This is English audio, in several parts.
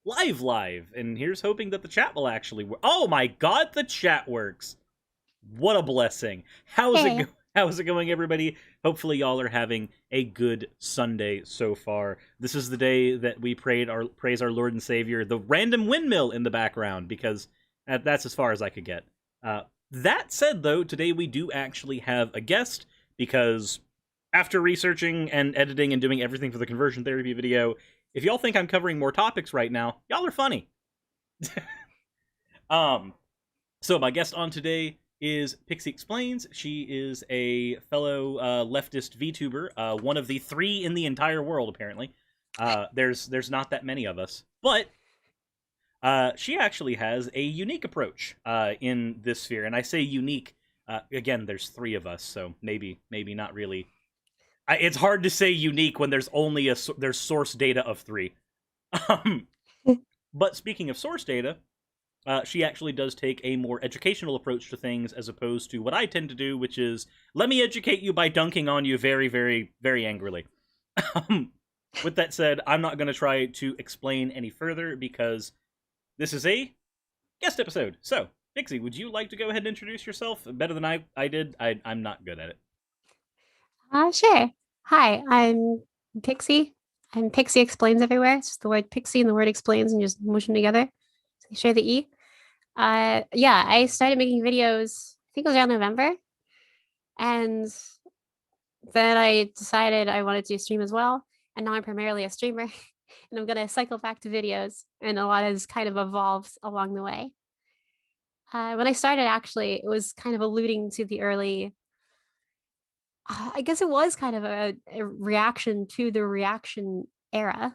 Live, and here's hoping that the chat will actually work. Oh my god, the chat works! What a blessing! Hey. How's it going, everybody? Hopefully, y'all are having a good Sunday so far. This is the day that we praise our Lord and Savior, the random windmill in the background, because that's as far as I could get. That said, though, today we do actually have a guest because after researching and editing and doing everything for the conversion therapy video, if y'all think I'm covering more topics right now, y'all are funny. um, so my guest on today is Pixiexplains. She is a fellow leftist VTuber, one of the 3 in the entire world, apparently. There's not that many of us, but she actually has a unique approach in this sphere, and I say unique. Again, there's 3 of us, so maybe not really. It's hard to say unique when there's only there's source data of 3. But speaking of source data, she actually does take a more educational approach to things as opposed to what I tend to do, which is let me educate you by dunking on you very, very, very angrily. With that said, I'm not going to try to explain any further because this is a guest episode. So, Pixie, would you like to go ahead and introduce yourself better than I did? I'm not good at it. Sure. Hi, I'm Pixie. I'm Pixie Explains everywhere. It's just the word Pixie and the word explains and just mush them together. So you share the E. Yeah, I started making videos, I think it was around November. And then I decided I wanted to stream as well. And now I'm primarily a streamer. And I'm going to cycle back to videos. And a lot has kind of evolved along the way. When I started, actually, it was kind of alluding to the early I guess it was kind of a reaction to the reaction era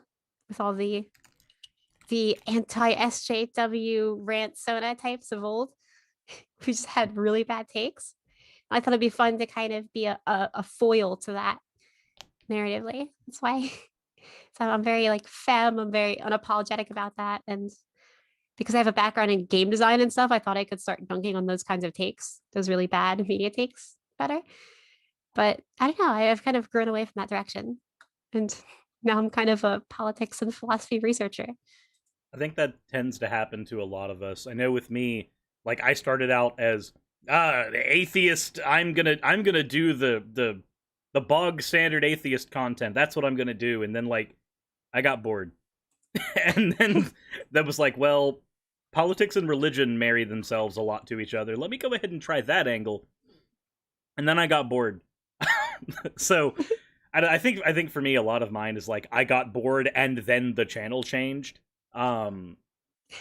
with all the anti SJW rant soda types of old who just had really bad takes. I thought it'd be fun to kind of be a foil to that narratively. That's why so I'm very like femme, I'm very unapologetic about that. And because I have a background in game design and stuff, I thought I could start dunking on those kinds of takes, those really bad media takes better. But I don't know. I've kind of grown away from that direction. And now I'm kind of a politics and philosophy researcher. I think that tends to happen to a lot of us. I know with me, like I started out as atheist. I'm gonna do the bog standard atheist content. That's what I'm gonna do. And then like I got bored, and then that was like, well, politics and religion marry themselves a lot to each other. Let me go ahead and try that angle. And then I got bored. So I think for me a lot of mine is like I got bored and then the channel changed. Um,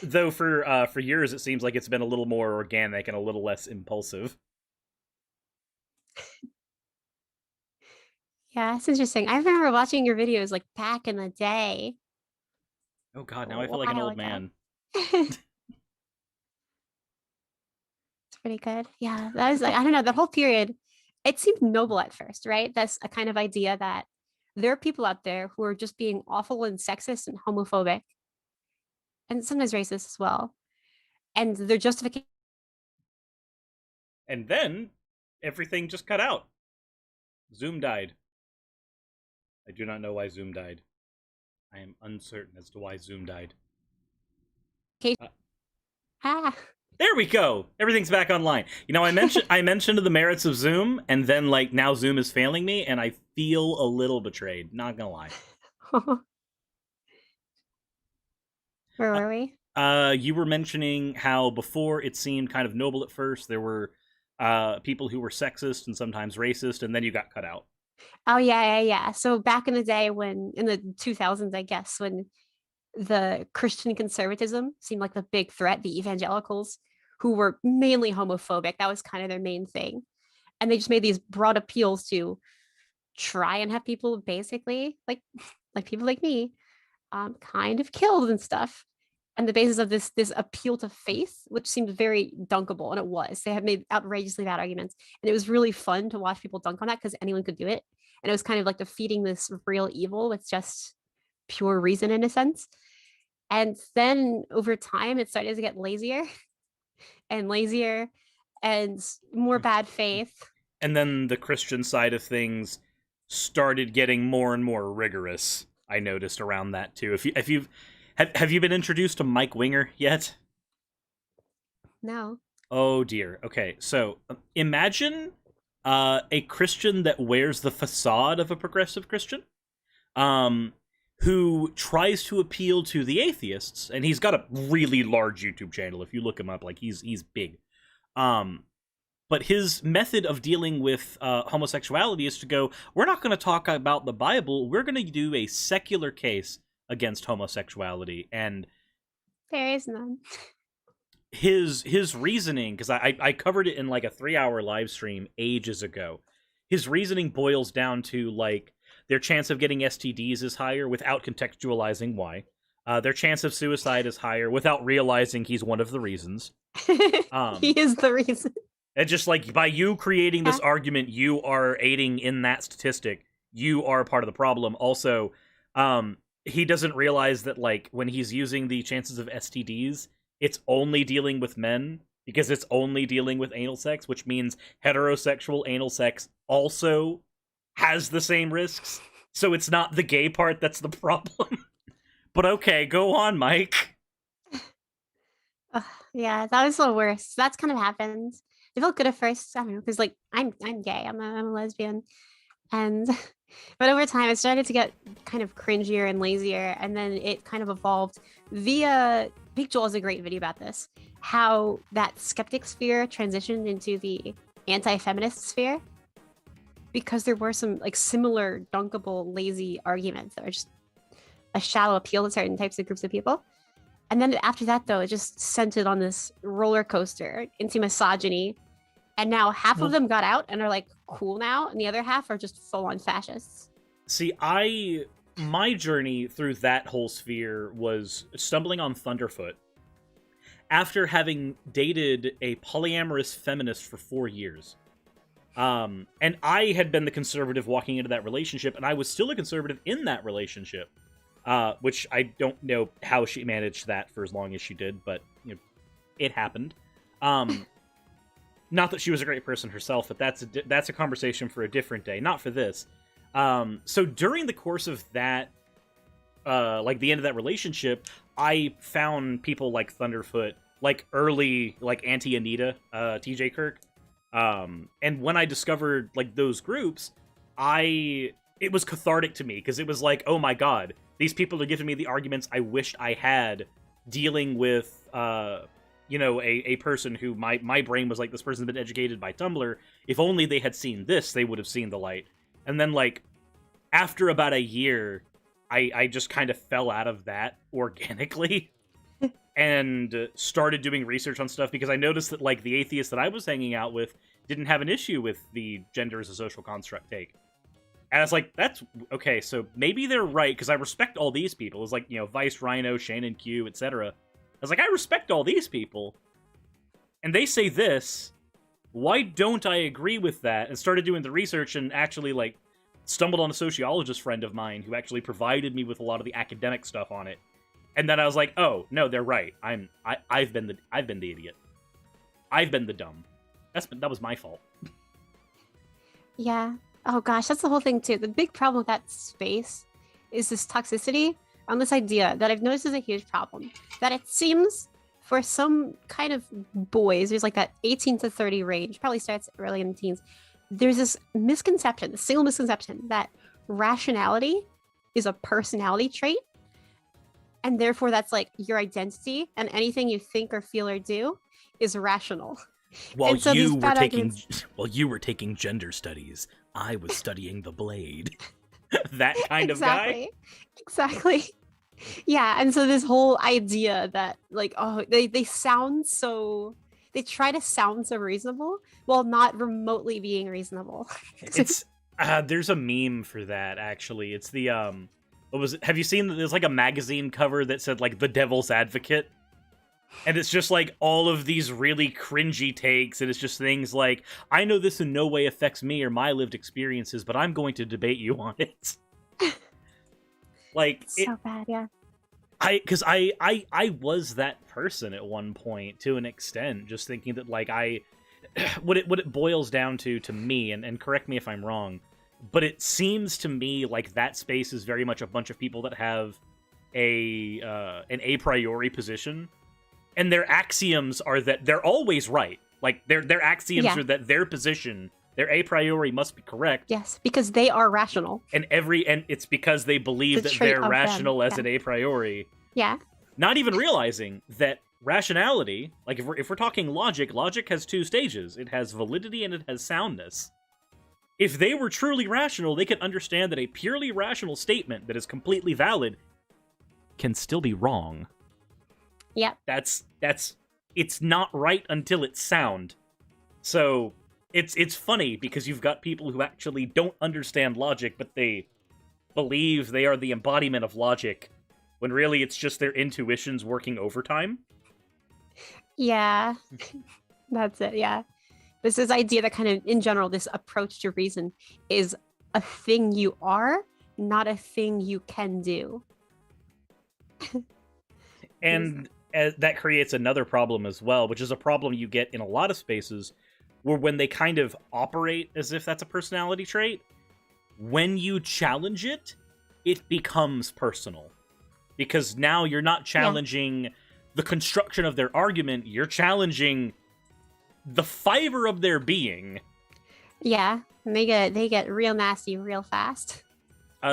though for years it seems like it's been a little more organic and a little less impulsive. Yeah, it's interesting. I remember watching your videos like back in the day, Oh god, a now I feel like an while old ago. man. It's pretty good. Yeah, that was like, I don't know, that whole period, it seemed noble at first, right? That's a kind of idea that there are people out there who are just being awful and sexist and homophobic and sometimes racist as well. And their justification. And then everything just cut out. Zoom died. I do not know why Zoom died. I am uncertain as to why Zoom died. Uh, Ah, there we go. Everything's back online. You know, I mentioned the merits of Zoom, and then like now Zoom is failing me, and I feel a little betrayed. Not gonna lie. where Uh, were we? you were mentioning how before it seemed kind of noble at first. There were people who were sexist and sometimes racist, and then you got cut out. Oh yeah. So back in the day when in the 2000s, I guess, when the Christian conservatism seemed like the big threat, the evangelicals who were mainly homophobic, that was kind of their main thing. And they just made these broad appeals to try and have people basically like people like me kind of killed and stuff. And the basis of this appeal to faith, which seemed very dunkable, and it was. They had made outrageously bad arguments, and it was really fun to watch people dunk on that because anyone could do it, and it was kind of like defeating this real evil with just pure reason in a sense. And then over time, it started to get lazier and lazier and more bad faith. And then the Christian side of things started getting more and more rigorous. I noticed around that too. Have you been introduced to Mike Winger yet? No. Oh dear. Okay, so imagine a Christian that wears the facade of a progressive Christian, um, who tries to appeal to the atheists, and he's got a really large YouTube channel. If you look him up, like he's big. Um, but his method of dealing with homosexuality is to go, we're not going to talk about the Bible. We're going to do a secular case against homosexuality, and There is none. his reasoning, because I covered it in like a 3-hour live stream ages ago. His reasoning boils down to like their chance of getting STDs is higher without contextualizing why. Their chance of suicide is higher without realizing he's one of the reasons. He is the reason. And just like by you creating this argument, you are aiding in that statistic. You are part of the problem. Also, he doesn't realize that like when he's using the chances of STDs, it's only dealing with men because it's only dealing with anal sex, which means heterosexual anal sex also has the same risks. So it's not the gay part that's the problem. But okay, go on, Mike. Yeah, that was the worst. That's kind of happened. It felt good at first. I don't know, because like I'm gay. I'm a lesbian, and but over time it started to get kind of cringier and lazier, and then it kind of evolved via. Big Joel has a great video about this. How that skeptic sphere transitioned into the anti-feminist sphere, because there were some like similar dunkable, lazy arguments that are just a shallow appeal to certain types of groups of people. And then after that, though, it just centered on this roller coaster into misogyny. And now half of them got out and are like cool now, and the other half are just full-on fascists. See, my journey through that whole sphere was stumbling on Thunderfoot after having dated a polyamorous feminist for 4 years. And I had been the conservative walking into that relationship, and I was still a conservative in that relationship. Which I don't know how she managed that for as long as she did, but you know, it happened. Not that she was a great person herself, but that's a conversation for a different day, not for this. So during the course of that, like the end of that relationship, I found people like Thunderfoot, like early, like Auntie Anita, TJ Kirk. And when I discovered like those groups, it was cathartic to me because it was like, oh my god, these people are giving me the arguments I wished I had dealing with, a person who my brain was like, this person's been educated by Tumblr. If only they had seen this, they would have seen the light. And then, like, after about a year, I just kind of fell out of that organically and started doing research on stuff because I noticed that, like, the atheists that I was hanging out with didn't have an issue with the gender as a social construct take. And I was like, that's okay, so maybe they're right, because I respect all these people. It was like, Vice Rhino, Shannon Q, etc. I was like, I respect all these people. And they say this. Why don't I agree with that? And started doing the research and actually, like, stumbled on a sociologist friend of mine who actually provided me with a lot of the academic stuff on it. And then I was like, oh, no, they're right. I've been the idiot. I've been the dumb. That was my fault. Yeah. Oh gosh, that's the whole thing too. The big problem with that space is this toxicity on this idea that I've noticed is a huge problem. That it seems for some kind of boys, there's like that 18 to 30 range, probably starts early in the teens. There's this misconception, this single misconception that rationality is a personality trait. And therefore that's like your identity, and anything you think or feel or do is rational. While you were taking gender studies, I was studying the blade. That kind of guy. Exactly. Yeah, and so this whole idea that like, oh, they sound so, they try to sound so reasonable while not remotely being reasonable. It's there's a meme for that actually. It's the what was it? Have you seen there's like a magazine cover that said like the Devil's Advocate? And it's just like all of these really cringy takes, and it's just things like, I know this in no way affects me or my lived experiences, but I'm going to debate you on it. Like, so bad, yeah. Because I was that person at one point to an extent, just thinking that like what it boils down to me, and correct me if I'm wrong, but it seems to me like that space is very much a bunch of people that have an a priori position, and their axioms are that they're always right. Like their axioms are that their position, their a priori, must be correct. Yes, because they are rational. And it's because they believe that they're rational as an a priori. Yeah. Not even realizing that rationality, like if we're talking logic has two stages. It has validity and it has soundness. If they were truly rational, they could understand that a purely rational statement that is completely valid can still be wrong. Yeah. It's not right until it's sound. So it's funny because you've got people who actually don't understand logic, but they believe they are the embodiment of logic, when really it's just their intuitions working overtime. Yeah. That's it, yeah. This idea that kind of, in general, this approach to reason is a thing you are, not a thing you can do. And that creates another problem as well, which is a problem you get in a lot of spaces, where when they kind of operate as if that's a personality trait, when you challenge it, it becomes personal. Because now you're not challenging the construction of their argument, you're challenging the fiber of their being. Yeah, and they get real nasty real fast.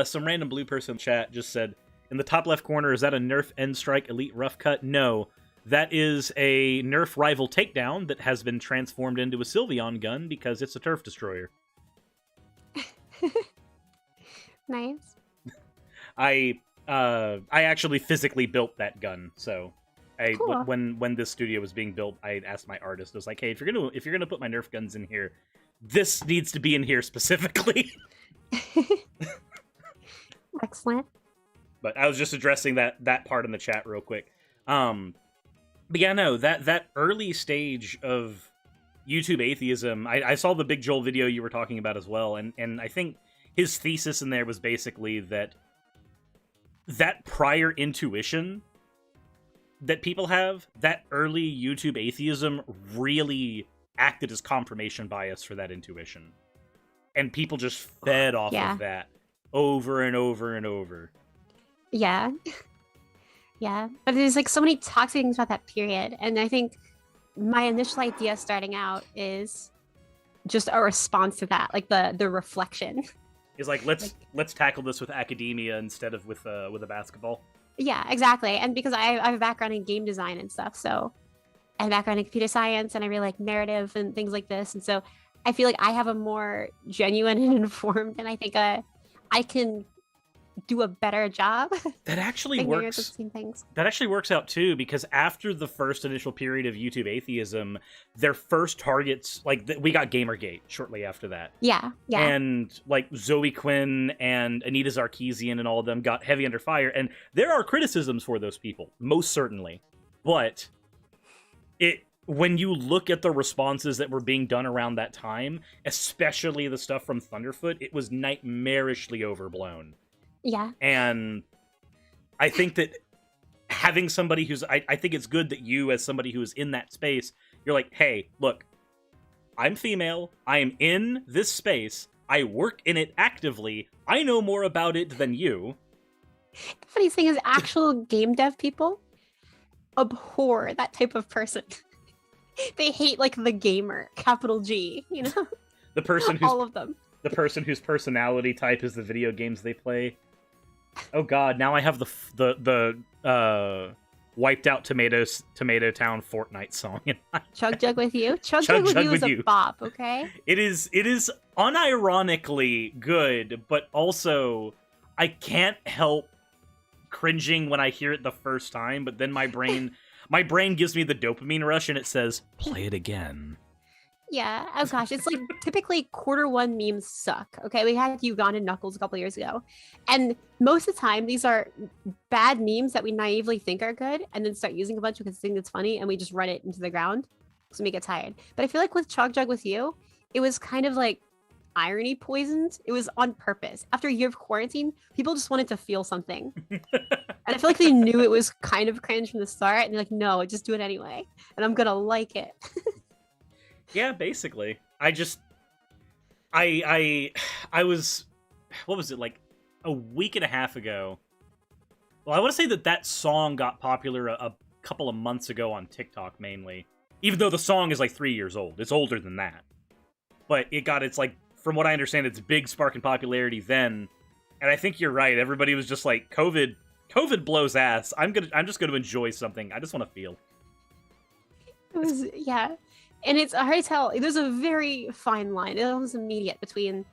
Some random blue person chat just said, in the top left corner, is that a Nerf End Strike Elite Rough Cut? No. That is a Nerf Rival Takedown that has been transformed into a Sylveon gun because it's a turf destroyer. Nice. I actually physically built that gun, so cool. when this studio was being built, I asked my artist, I was like, hey, if you're gonna put my Nerf guns in here, this needs to be in here specifically. Excellent. But I was just addressing that part in the chat real quick. But yeah, no, that early stage of YouTube atheism, I saw the Big Joel video you were talking about as well, and I think his thesis in there was basically that prior intuition that people have, that early YouTube atheism really acted as confirmation bias for that intuition. And people just fed off of that over and over and over. Yeah. Yeah. But there's like so many toxic things about that period. And I think my initial idea starting out is just a response to that, like the reflection. Is like let's tackle this with academia instead of with a basketball. Yeah, exactly. And because I have a background in game design and stuff, so I have a background in computer science, and I really like narrative and things like this, and so I feel like I have a more genuine and informed, and I think I can do a better job. That actually works. That actually works out too, because after the first initial period of YouTube atheism, their first targets, like we got Gamergate shortly after that. Yeah. And like Zoe Quinn and Anita Sarkeesian and all of them got heavy under fire, and there are criticisms for those people, most certainly. But when you look at the responses that were being done around that time, especially the stuff from Thunderfoot, it was nightmarishly overblown. Yeah. And I think that having somebody who's... I think it's good that you, as somebody who is in that space, you're like, hey, look, I'm female, I am in this space, I work in it actively, I know more about it than you. The funny thing is, actual game dev people abhor that type of person. They hate, like, the gamer, capital G, you know? The person who's... all of them. The person whose personality type is the video games they play. Oh god, now I have the Wiped Out Tomato Town Fortnite song in my Chug Jug With You? Chug Jug With You is a bop, okay? It is unironically good, but also I can't help cringing when I hear it the first time, but then my brain gives me the dopamine rush and it says, play it again. Yeah. Oh gosh, it's like typically Q1 memes suck. Okay, we had Ugandan Knuckles a couple years ago, and most of the time these are bad memes that we naively think are good, and then start using a bunch because we think it's funny, and we just run it into the ground because we get tired. But I feel like with Chug Jug With You, it was kind of like irony poisoned. It was on purpose. After a year of quarantine, people just wanted to feel something, and I feel like they knew it was kind of cringe from the start, and they're like, "No, just do it anyway, and I'm gonna like it." Yeah, basically. I was what was it, like a week and a half ago? Well, I want to say that song got popular a couple of months ago on TikTok mainly. Even though the song is like 3 years old. It's older than that. But it got its, like, from what I understand, its big spark in popularity then. And I think you're right. Everybody was just like, COVID blows ass. I'm just gonna enjoy something. I just want to feel. It was, yeah. And it's hard to tell. There's a very fine line. It's almost immediate between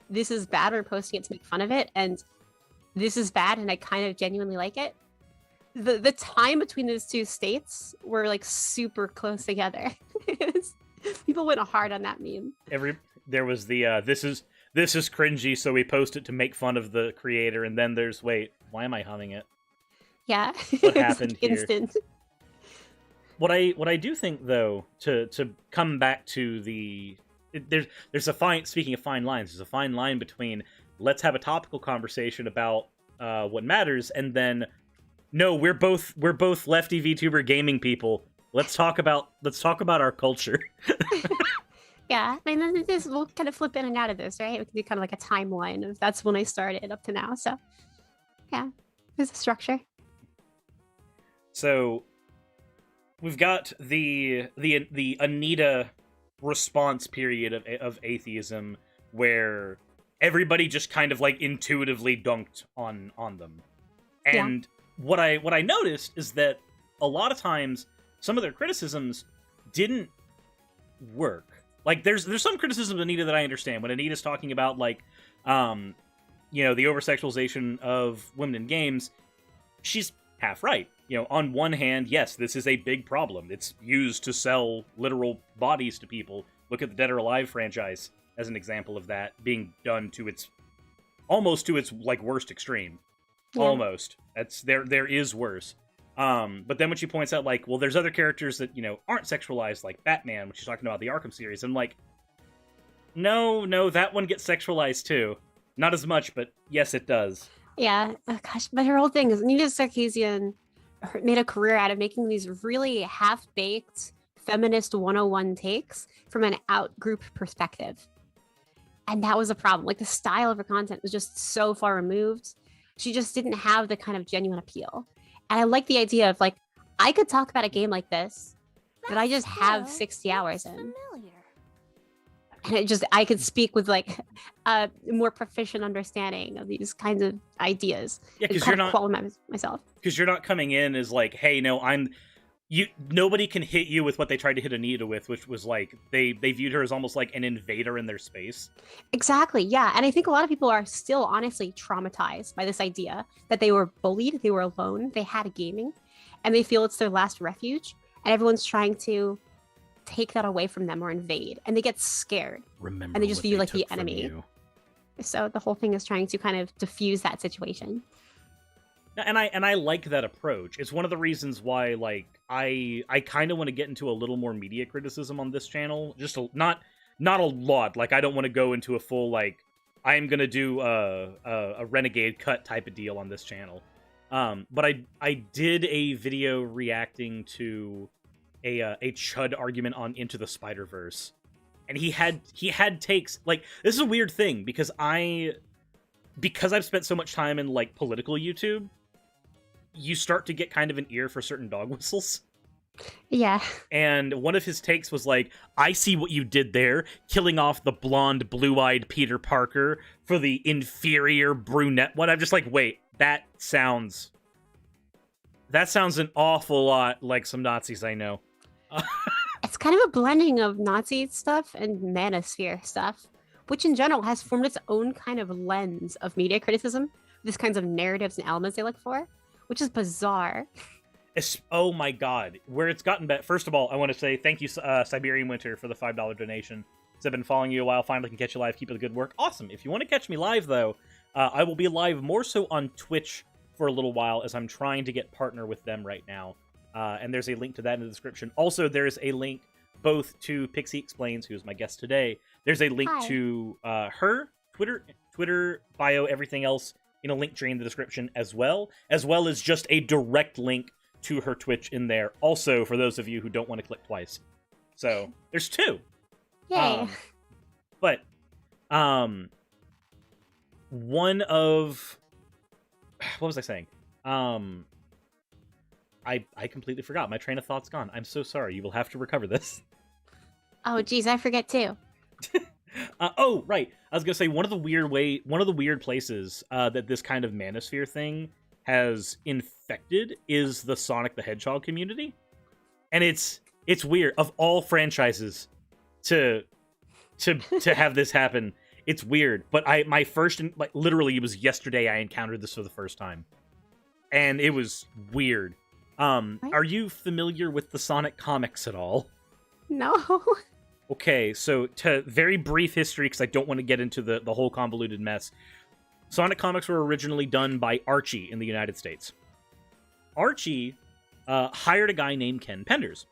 this is bad, we're posting it to make fun of it, and this is bad and I kind of genuinely like it. The time between those two states were like super close together. People went hard on that meme. There was the this is cringy, so we post it to make fun of the creator, and then there's why am I humming it? Yeah. What happened here? Instant. What I do think though, to come back to there's a fine, speaking of fine lines, there's a fine line between let's have a topical conversation about what matters, and then no, we're both lefty VTuber gaming people. Let's talk about our culture. Yeah, I mean, we'll kind of flip in and out of this, right? We can do kind of like a timeline of that's when I started up to now. So, yeah, there's a structure. So, we've got the Anita response period of atheism, where everybody just kind of like intuitively dunked on them, and what I noticed is that a lot of times some of their criticisms didn't work. Like there's some criticism of Anita that I understand when Anita's talking about like the over-sexualization of women in games. She's half right. On one hand, yes, this is a big problem. It's used to sell literal bodies to people. Look at the Dead or Alive franchise as an example of that being done to its almost to its like worst extreme. Yeah. Almost. There is worse. But then when she points out, like, well, there's other characters that, aren't sexualized, like Batman, when she's talking about the Arkham series, and like, no, that one gets sexualized too. Not as much, but yes, it does. Yeah, oh, gosh, but her whole thing is Anita Sarkeesian made a career out of making these really half-baked feminist 101 takes from an out-group perspective. And that was a problem. Like, the style of her content was just so far removed. She just didn't have the kind of genuine appeal. And I like the idea of, like, I could talk about a game like this that I just have 60 hours in. And I could speak with, like, a more proficient understanding of these kinds of ideas. Yeah, because you're not... myself. Because you're not coming in as, like, hey, no, nobody can hit you with what they tried to hit Anita with, which was, like, they viewed her as almost like an invader in their space. Exactly, yeah. And I think a lot of people are still honestly traumatized by this idea that they were bullied, they were alone, they had gaming, and they feel it's their last refuge, and everyone's trying to take that away from them or invade, and they get scared. Remember, and they just view like the from enemy. You. So the whole thing is trying to kind of diffuse that situation. And I like that approach. It's one of the reasons why, like, I kind of want to get into a little more media criticism on this channel. Just not a lot. Like, I don't want to go into a full, like, I am gonna do a renegade cut type of deal on this channel. But I did a video reacting to a Chud argument on Into the Spider-Verse, and he had takes. Like, this is a weird thing because I've spent so much time in like political YouTube, you start to get kind of an ear for certain dog whistles. Yeah. And one of his takes was like, I see what you did there, killing off the blonde, blue-eyed Peter Parker for the inferior brunette one. I'm just like, wait, that sounds an awful lot like some Nazis I know. It's kind of a blending of Nazi stuff and manosphere stuff, which in general has formed its own kind of lens of media criticism, these kinds of narratives and elements they look for, which is bizarre. Oh my god, where it's gotten better. First of all, I want to say thank you, Siberian Winter, for the $5 donation. I've been following you a while, finally can catch you live, keep up the good work. Awesome. If you want to catch me live, though, I will be live more so on Twitch for a little while, as I'm trying to get partner with them right now. And there's a link to that in the description. Also, there's a link both to Pixiexplains, who's my guest today. There's a link to her Twitter bio, everything else in a link tree in the description as well as just a direct link to her Twitch in there. Also, for those of you who don't want to click twice. So, there's two. Yay. But one of what was I saying? I completely forgot. My train of thought's gone. I'm so sorry. You will have to recover this. Oh, geez, I forget too. Oh, right. I was gonna say one of the weird places that this kind of manosphere thing has infected is the Sonic the Hedgehog community, and it's weird. Of all franchises to have this happen, it's weird. But my first, like, literally, it was yesterday I encountered this for the first time, and it was weird. Are you familiar with the Sonic comics at all? No. Okay, so to very brief history, because I don't want to get into the whole convoluted mess. Sonic comics were originally done by Archie in the United States. Archie hired a guy named Ken Penders.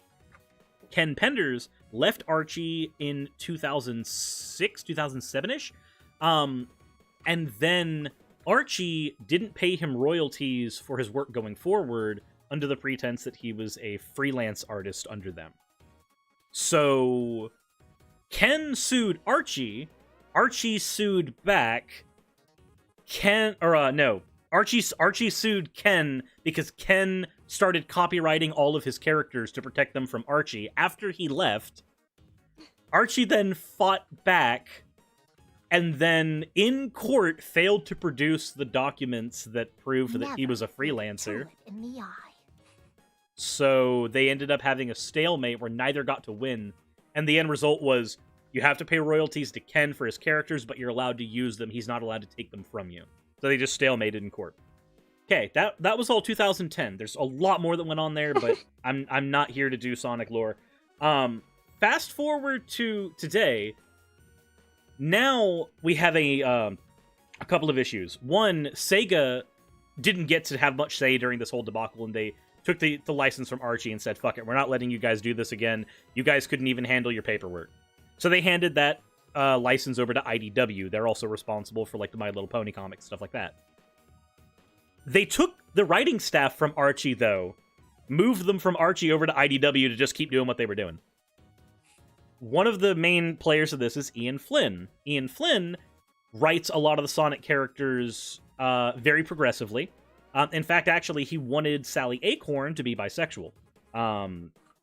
Ken Penders left Archie in 2006, 2007-ish. And then Archie didn't pay him royalties for his work going forward under the pretense that he was a freelance artist under them. So Ken sued Archie. Archie sued back. Archie sued Ken because Ken started copyrighting all of his characters to protect them from Archie. After he left, Archie then fought back and then in court failed to produce the documents that proved that he was a freelancer. In the eye. So they ended up having a stalemate where neither got to win. And the end result was you have to pay royalties to Ken for his characters, but you're allowed to use them. He's not allowed to take them from you. So they just stalemated in court. Okay, that was all 2010. There's a lot more that went on there, but I'm not here to do Sonic lore. Fast forward to today. Now we have a couple of issues. One, Sega didn't get to have much say during this whole debacle, and they took the license from Archie and said, fuck it, we're not letting you guys do this again. You guys couldn't even handle your paperwork. So they handed that license over to IDW. They're also responsible for, like, the My Little Pony comics, stuff like that. They took the writing staff from Archie, though, moved them from Archie over to IDW to just keep doing what they were doing. One of the main players of this is Ian Flynn. Ian Flynn writes a lot of the Sonic characters very progressively. In fact, actually, he wanted Sally Acorn to be bisexual.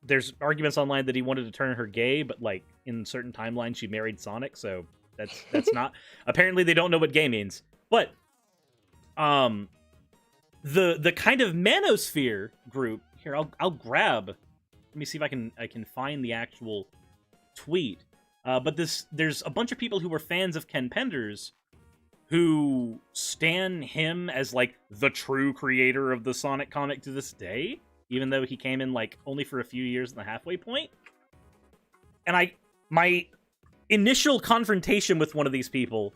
There's arguments online that he wanted to turn her gay, but, like, in certain timelines, she married Sonic, so that's not... Apparently, they don't know what gay means. But, the kind of manosphere group... Here, I'll grab... Let me see if I can find the actual tweet. But there's a bunch of people who were fans of Ken Penders who stan him as, like, the true creator of the Sonic comic to this day, even though he came in, like, only for a few years in the halfway point. And my initial confrontation with one of these people,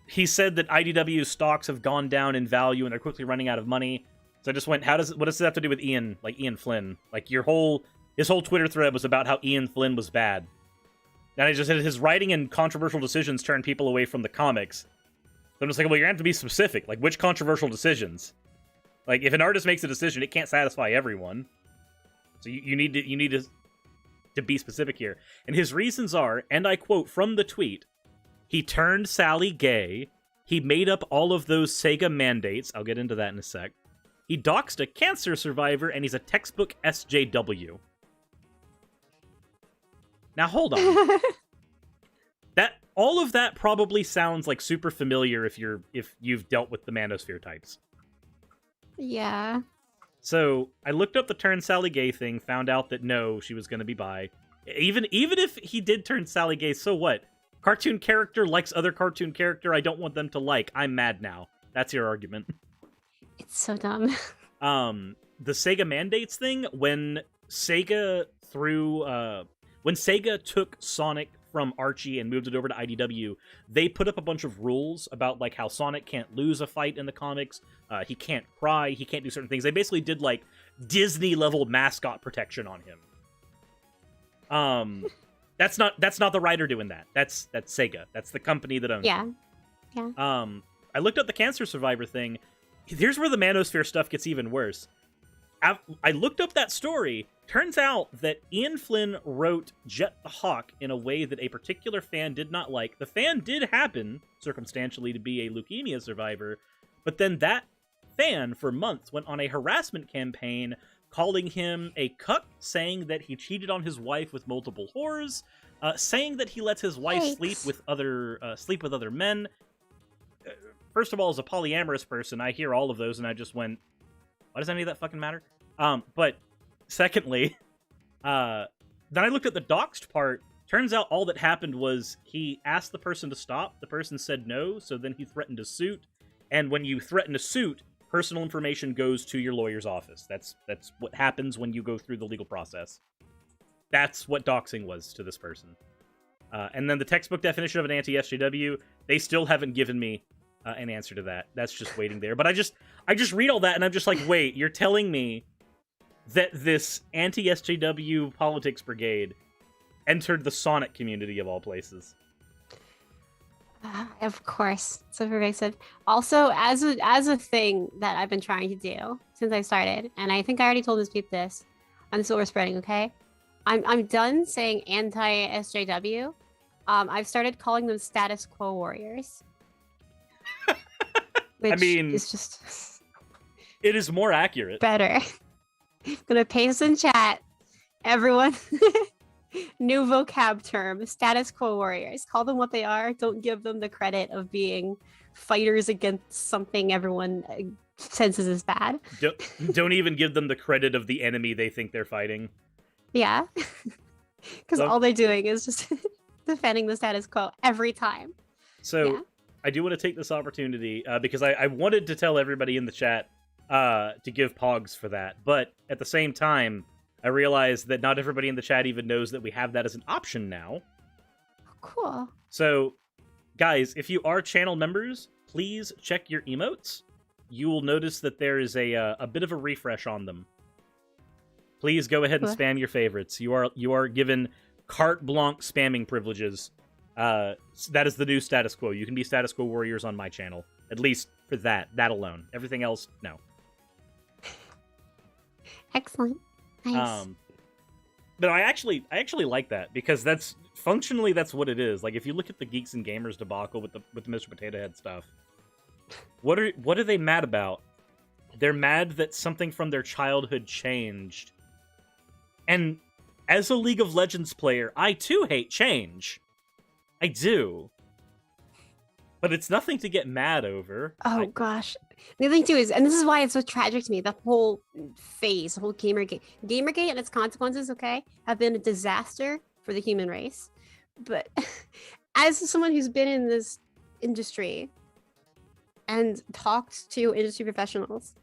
he said that IDW stocks have gone down in value and they're quickly running out of money. So I just went, what does this have to do with Ian Flynn? Like, his whole Twitter thread was about how Ian Flynn was bad. And I just said his writing and controversial decisions turn people away from the comics. So I'm just like, well, you're going to have to be specific. Like, which controversial decisions? Like, if an artist makes a decision, it can't satisfy everyone. So you need to be specific here. And his reasons are, and I quote from the tweet, he turned Sally gay, he made up all of those Sega mandates, I'll get into that in a sec, he doxed a cancer survivor, and he's a textbook SJW. Now, hold on. All of that probably sounds like super familiar if you've dealt with the manosphere types. Yeah. So I looked up the turn Sally gay thing, found out that no, she was going to be bi. Even if he did turn Sally gay, so what? Cartoon character likes other cartoon character I don't want them to like. I'm mad now. That's your argument. It's so dumb. The Sega mandates thing, when Sega took Sonic from Archie and moved it over to IDW, they put up a bunch of rules about, like, how Sonic can't lose a fight in the comics, he can't cry, he can't do certain things. They basically did, like, Disney-level mascot protection on him. That's not the writer doing that. That's Sega. That's the company that owns it. Yeah. I looked up the cancer survivor thing. Here's where the manosphere stuff gets even worse. I looked up that story turns out that Ian Flynn wrote Jet the Hawk in a way that a particular fan did not like. The fan did happen, circumstantially, to be a leukemia survivor, but then that fan, for months, went on a harassment campaign calling him a cuck, saying that he cheated on his wife with multiple whores, saying that he lets his wife sleep with other men. First of all, as a polyamorous person, I hear all of those, and I just went, why does any of that fucking matter? But secondly, then I looked at the doxed part. Turns out all that happened was he asked the person to stop. The person said no, so then he threatened a suit. And when you threaten a suit, personal information goes to your lawyer's office. That's what happens when you go through the legal process. That's what doxing was to this person. And then the textbook definition of an anti-SJW, they still haven't given me an answer to that. That's just waiting there. But I just read all that and I'm just like, wait, you're telling me that this anti-SJW politics brigade entered the Sonic community of all places? Of course, so pervasive. Also, as a thing that I've been trying to do since I started, and I think I already told Ms. Peep this, on Silver Spreading, okay? I'm done saying anti-SJW. I've started calling them status quo warriors. Which I mean, is just it is more accurate. Better. I'm gonna paste in chat, everyone. New vocab term, status quo warriors. Call them what they are. Don't give them the credit of being fighters against something everyone senses is bad. Don't even give them the credit of the enemy they think they're fighting. Yeah. Because all they're doing is just defending the status quo every time. So yeah. I do want to take this opportunity because I wanted to tell everybody in the chat to give pogs for that. But at the same time, I realized that not everybody in the chat even knows that we have that as an option now. Cool. So, guys, if you are channel members, please check your emotes. You will notice that there is a bit of a refresh on them. Please go ahead and spam your favorites. You are given carte blanche spamming privileges. That is the new status quo. You can be status quo warriors on my channel, at least for that alone. Everything else, no. Excellent. Nice. But I actually like that because that's functionally what it is. Like if you look at the Geeks and Gamers debacle with the Mr. Potato Head stuff, what are they mad about? They're mad that something from their childhood changed. And as a League of Legends player, I too hate change. I do. But it's nothing to get mad over. Oh, gosh. The other thing, too, is, and this is why it's so tragic to me, the whole phase, the whole Gamergate. Gamergate and its consequences, okay, have been a disaster for the human race. But as someone who's been in this industry and talked to industry professionals,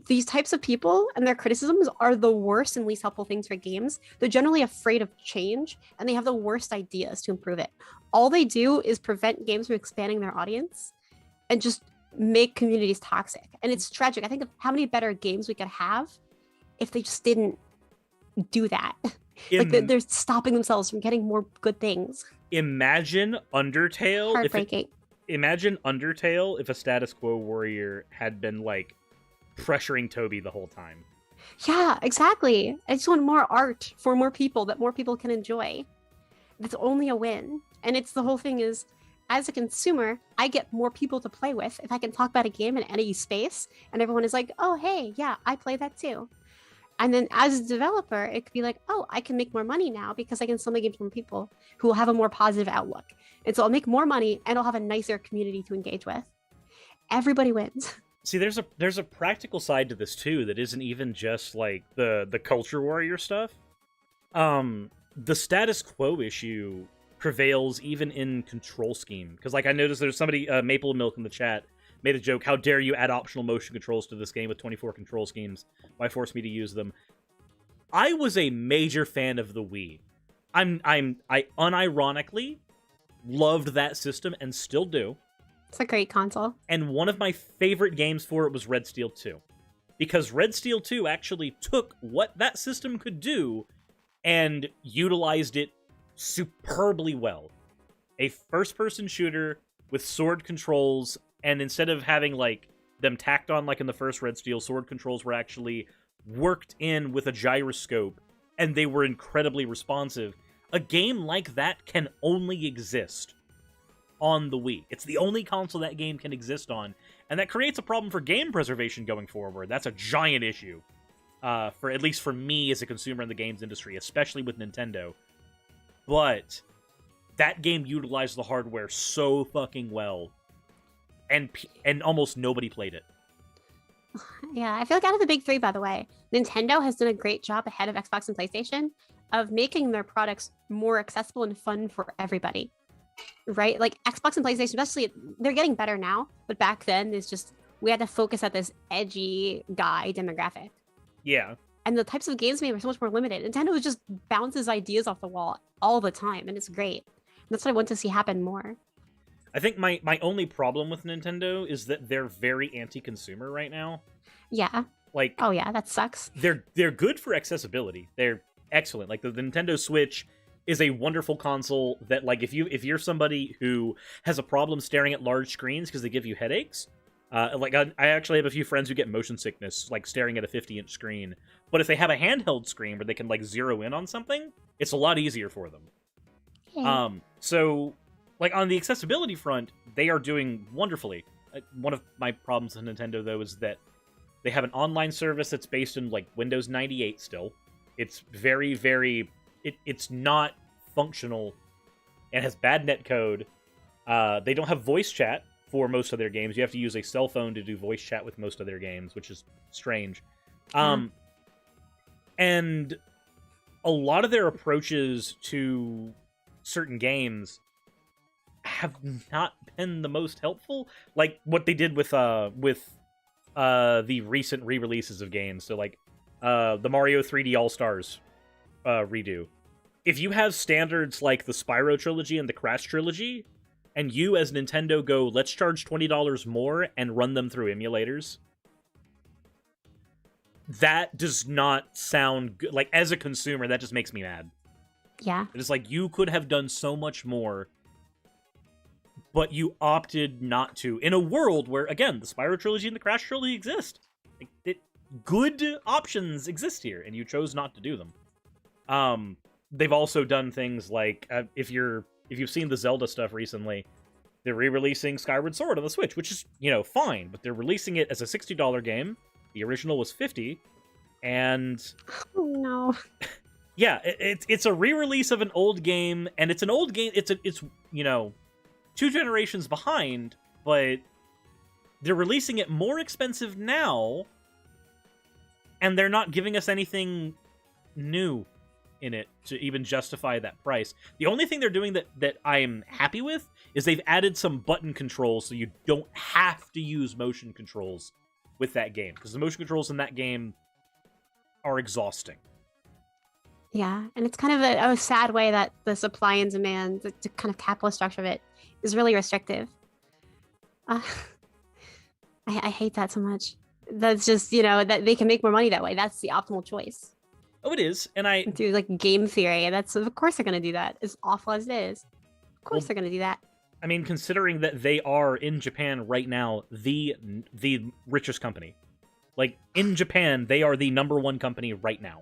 these types of people and their criticisms are the worst and least helpful things for games. They're generally afraid of change, and they have the worst ideas to improve it. All they do is prevent games from expanding their audience and just make communities toxic. And it's tragic. I think of how many better games we could have if they just didn't do that. Like they're stopping themselves from getting more good things. Imagine Undertale. Heartbreaking. Imagine Undertale if a status quo warrior had been like pressuring Toby the whole time. Yeah, exactly. I just want more art for more people that more people can enjoy. That's only a win. And it's the whole thing is, as a consumer, I get more people to play with if I can talk about a game in any space and everyone is like, oh, hey, yeah, I play that too. And then as a developer, it could be like, oh, I can make more money now because I can sell my games from people who will have a more positive outlook. And so I'll make more money and I'll have a nicer community to engage with. Everybody wins. See, there's a practical side to this too that isn't even just like the culture warrior stuff. The status quo issue prevails even in control scheme. Because like I noticed there's somebody, Maple Milk in the chat, made a joke, how dare you add optional motion controls to this game with 24 control schemes? Why force me to use them? I was a major fan of the Wii. I unironically loved that system and still do. It's a great console. And one of my favorite games for it was Red Steel 2. Because Red Steel 2 actually took what that system could do and utilized it superbly well. A first-person shooter with sword controls, and instead of having like them tacked on like in the first Red Steel, sword controls were actually worked in with a gyroscope and they were incredibly responsive. A game like that can only exist on the Wii. It's the only console that game can exist on, and that creates a problem for game preservation going forward. That's a giant issue, for at least for me as a consumer in the games industry, especially with Nintendo. But that game utilized the hardware so fucking well, and almost nobody played it. Yeah, I feel like out of the big three, by the way, Nintendo has done a great job ahead of Xbox and PlayStation of making their products more accessible and fun for everybody. Right? Like Xbox and PlayStation, especially, they're getting better now, but back then it's just we had to focus at this edgy guy demographic. Yeah. And the types of games made were so much more limited. Nintendo just bounces ideas off the wall all the time, and it's great. And that's what I want to see happen more. I think my only problem with Nintendo is that they're very anti-consumer right now. Yeah. Like, oh yeah, that sucks. They're good for accessibility. They're excellent. Like the Nintendo Switch is a wonderful console that, like, if you're somebody who has a problem staring at large screens because they give you headaches, like I actually have a few friends who get motion sickness like staring at a 50-inch screen. But if they have a handheld screen where they can like zero in on something, it's a lot easier for them. Yeah. So like on the accessibility front, they are doing wonderfully. One of my problems with Nintendo though is that they have an online service that's based in like Windows 98 still. It's very, very it's not functional and has bad netcode. They don't have voice chat for most of their games. You have to use a cell phone to do voice chat with most of their games, which is strange. And a lot of their approaches to certain games have not been the most helpful. Like what they did with the recent re-releases of games. So like the Mario 3D All-Stars redo. If you have standards like the Spyro trilogy and the Crash trilogy, and you as Nintendo go, let's charge $20 more and run them through emulators, that does not sound good. Like, as a consumer, that just makes me mad. Yeah. It's like, you could have done so much more, but you opted not to. In a world where, again, the Spyro trilogy and the Crash trilogy exist. Like, good options exist here, and you chose not to do them. They've also done things like, if you've seen the Zelda stuff recently, they're re-releasing Skyward Sword on the Switch, which is, fine, but they're releasing it as a $60 game. The original was $50, and oh no, yeah, it's a re-release of an old game, and it's an old game. It's 2 generations behind, but they're releasing it more expensive now, and they're not giving us anything new in it to even justify that price. The only thing they're doing that I'm happy with is they've added some button controls so you don't have to use motion controls with that game, because the motion controls in that game are exhausting. Yeah, and it's kind of a sad way that the supply and demand, the kind of capitalist structure of it, is really restrictive. I hate that so much. That's just, that they can make more money that way. That's the optimal choice. Oh, it is, and I do like game theory. That's of course they're going to do that. As awful as it is, of course they're going to do that. I mean, considering that they are in Japan right now the richest company, like in Japan they are the #1 company right now.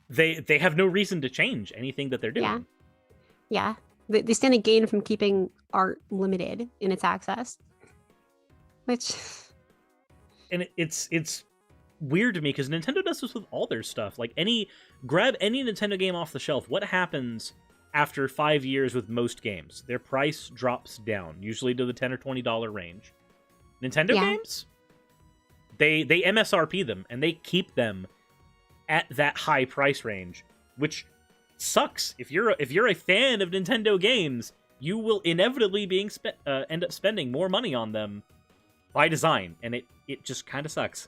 They have no reason to change anything that they're doing. Yeah. They stand to gain from keeping art limited in its access, which and it's weird to me because Nintendo does this with all their stuff. Like grab any Nintendo game off the shelf. What happens after 5 years with most games? Their price drops down, usually to the $10 or $20 range. Nintendo games, they MSRP them and they keep them at that high price range, which sucks. If you're a fan of Nintendo games, you will inevitably end up spending more money on them by design, and it just kind of sucks.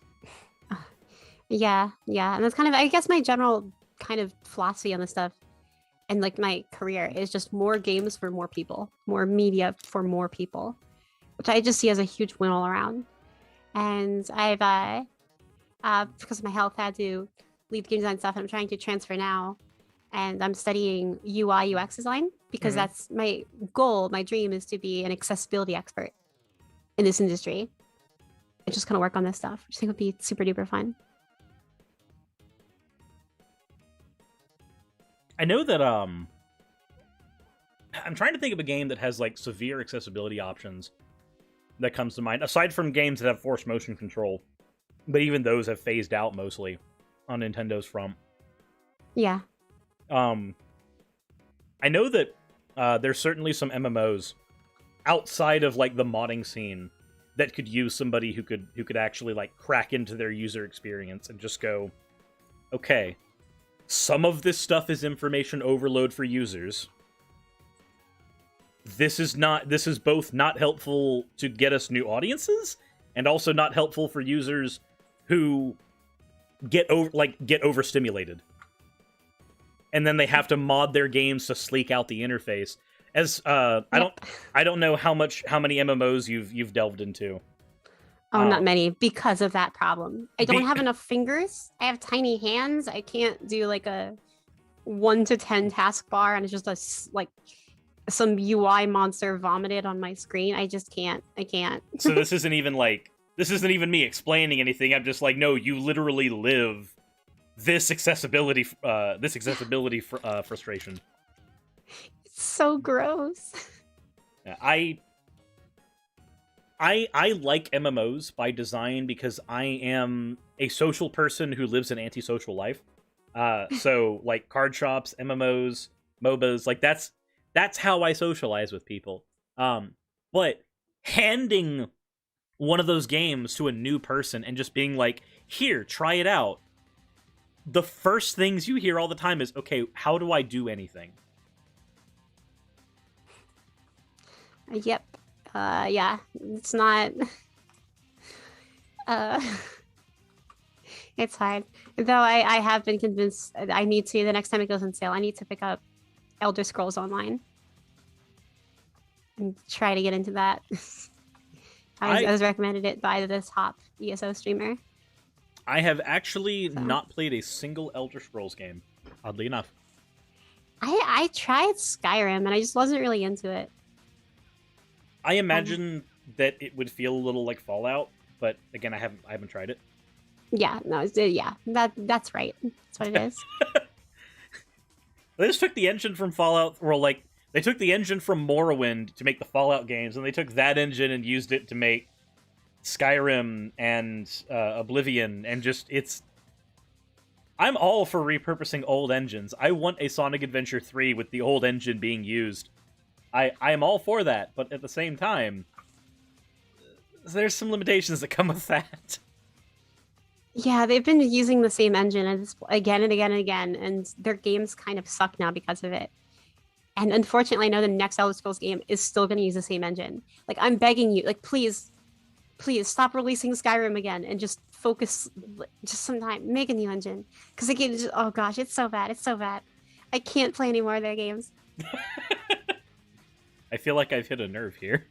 Yeah, and that's kind of, I guess, my general kind of philosophy on this stuff. And like my career is just more games for more people, more media for more people, which I just see as a huge win all around. And I've, because of my health, had to leave game design stuff, and I'm trying to transfer now. And I'm studying UI UX design because that's my goal. My dream is to be an accessibility expert in this industry and just kind of work on this stuff, which I think would be super duper fun. I know that I'm trying to think of a game that has like severe accessibility options that comes to mind, aside from games that have forced motion control. But even those have phased out mostly on Nintendo's front. Yeah. I know that there's certainly some MMOs outside of like the modding scene that could use somebody who could actually like crack into their user experience and just go, okay, some of this stuff is information overload for users. This is both not helpful to get us new audiences and also not helpful for users who get overstimulated. And then they have to mod their games to sleek out the interface. As I don't know how many MMOs you've delved into. Oh, not many, because of that problem. I don't have enough fingers. I have tiny hands. I can't do like a 1 to 10 taskbar, and it's just some UI monster vomited on my screen. I just can't. I can't. So this isn't even me explaining anything. I'm just like, no, you literally live this accessibility frustration. It's so gross. I like MMOs by design because I am a social person who lives an antisocial life. So like card shops, MMOs, MOBAs, like that's how I socialize with people. But handing one of those games to a new person and just being like, here, try it out. The first things you hear all the time is, okay, how do I do anything? Yep. Yeah, it's not... it's hard. Though I have been convinced I need to, the next time it goes on sale, I need to pick up Elder Scrolls Online and try to get into that. I was recommended it by this top ESO streamer. I have actually not played a single Elder Scrolls game, oddly enough. I tried Skyrim and I just wasn't really into it. I imagine that it would feel a little like Fallout, but again, I haven't tried it. Yeah, no, yeah, that's right. That's what it is. They just took the engine from Fallout, or like they took the engine from Morrowind to make the Fallout games, and they took that engine and used it to make Skyrim and Oblivion, and just I'm all for repurposing old engines. I want a Sonic Adventure 3 with the old engine being used. I am all for that, but at the same time, there's some limitations that come with that. Yeah, they've been using the same engine again and again and again, and their games kind of suck now because of it. And unfortunately, I know the next Elder Scrolls game is still going to use the same engine. Like, I'm begging you, like, please stop releasing Skyrim again and just focus, just sometime, make a new engine. Because the game is oh gosh, it's so bad. It's so bad. I can't play any more of their games. I feel like I've hit a nerve here.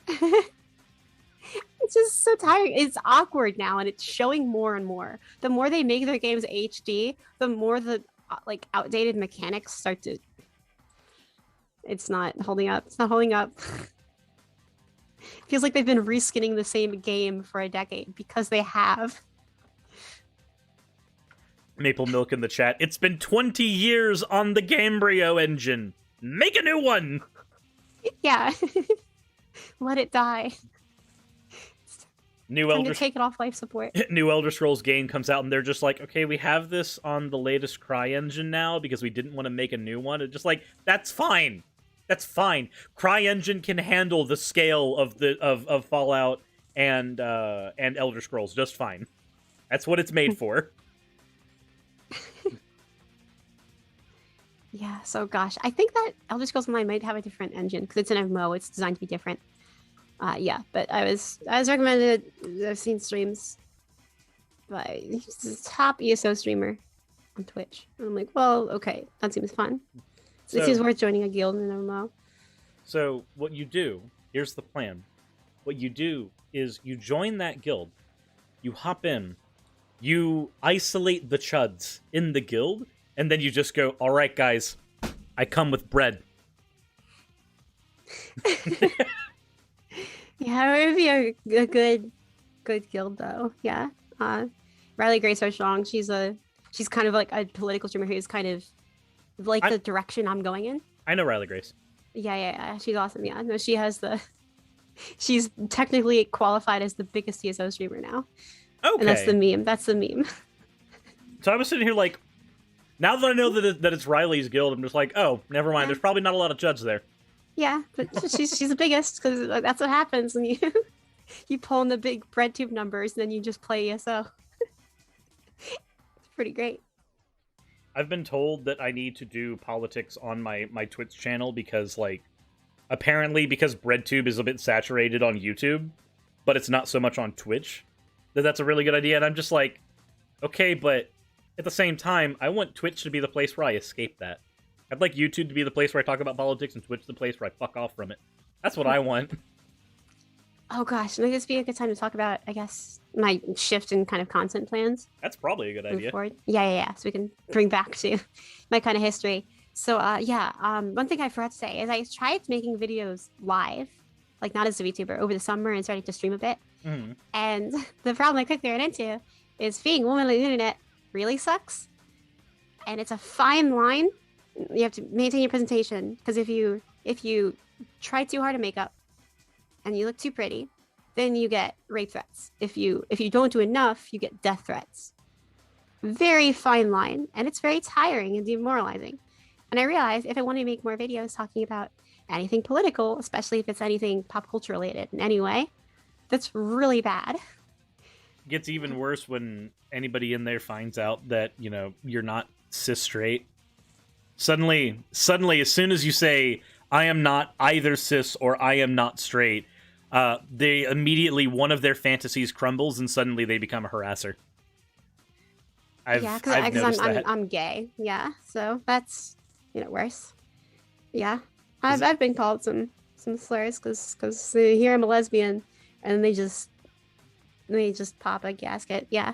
It's just so tiring. It's awkward now, and it's showing more and more. The more they make their games HD, the more the like outdated mechanics start to... It's not holding up. It's not holding up. Feels like they've been reskinning the same game for a decade, because they have. Maple Milk in the chat. It's been 20 years on the Gamebryo engine. Make a new one! Yeah. Let it die. To take it off life support. New Elder Scrolls game comes out, and they're just like, okay, we have this on the latest Cry engine now because we didn't want to make a new one. It's just like, that's fine. That's fine. Cry engine can handle the scale of Fallout and Elder Scrolls just fine. That's what it's made for. Yeah, so gosh, I think that Elder Scrolls Online might have a different engine because it's an MMO. It's designed to be different. Yeah, but I was recommended. I've seen streams by the top ESO streamer on Twitch. And I'm like, well, okay, that seems fun. So it seems worth joining a guild in an MMO. So what you do, here's the plan. What you do is you join that guild, you hop in, you isolate the chuds in the guild, and then you just go, all right, guys, I come with bread. Yeah, it would be a good guild though. Yeah. Riley Grace Armstrong, she's kind of like a political streamer who's kind of like the direction I'm going in. I know Riley Grace. Yeah. She's awesome. Yeah, no, she has the. She's technically qualified as the biggest CSO streamer now. Okay. And that's the meme. That's the meme. So I was sitting here like, now that I know that it's Riley's guild, I'm just like, oh, never mind. There's probably not a lot of judges there. Yeah, but she's the biggest because that's what happens when you you pull in the big bread tube numbers and then you just play ESO. It's pretty great. I've been told that I need to do politics on my Twitch channel because, like, apparently because BreadTube is a bit saturated on YouTube, but it's not so much on Twitch, that's a really good idea. And I'm just like, okay, but at the same time, I want Twitch to be the place where I escape that. I'd like YouTube to be the place where I talk about politics and Twitch the place where I fuck off from it. That's what I want. Oh gosh, might this be a good time to talk about, I guess, my shift in kind of content plans? That's probably a good idea. Yeah. So we can bring back to my kind of history. So one thing I forgot to say is I tried making videos live, like not as a VTuber, over the summer and started to stream a bit. Mm-hmm. And the problem I quickly ran into is being a woman on the internet really sucks. And it's a fine line. You have to maintain your presentation because if you try too hard to make up and you look too pretty, then you get rape threats. If you don't do enough, you get death threats. Very fine line, and it's very tiring and demoralizing. And I realized if I want to make more videos talking about anything political, especially if it's anything pop culture related in any way, that's really bad. It gets even worse when anybody in there finds out that, you know, you're not cis straight. Suddenly, as soon as you say, I am not either cis or I am not straight, they immediately, one of their fantasies crumbles and suddenly they become a harasser. I've noticed that. I'm gay. Yeah, so that's, worse. Yeah, I've been called some slurs because they hear I'm a lesbian and they just pop a gasket. Yeah.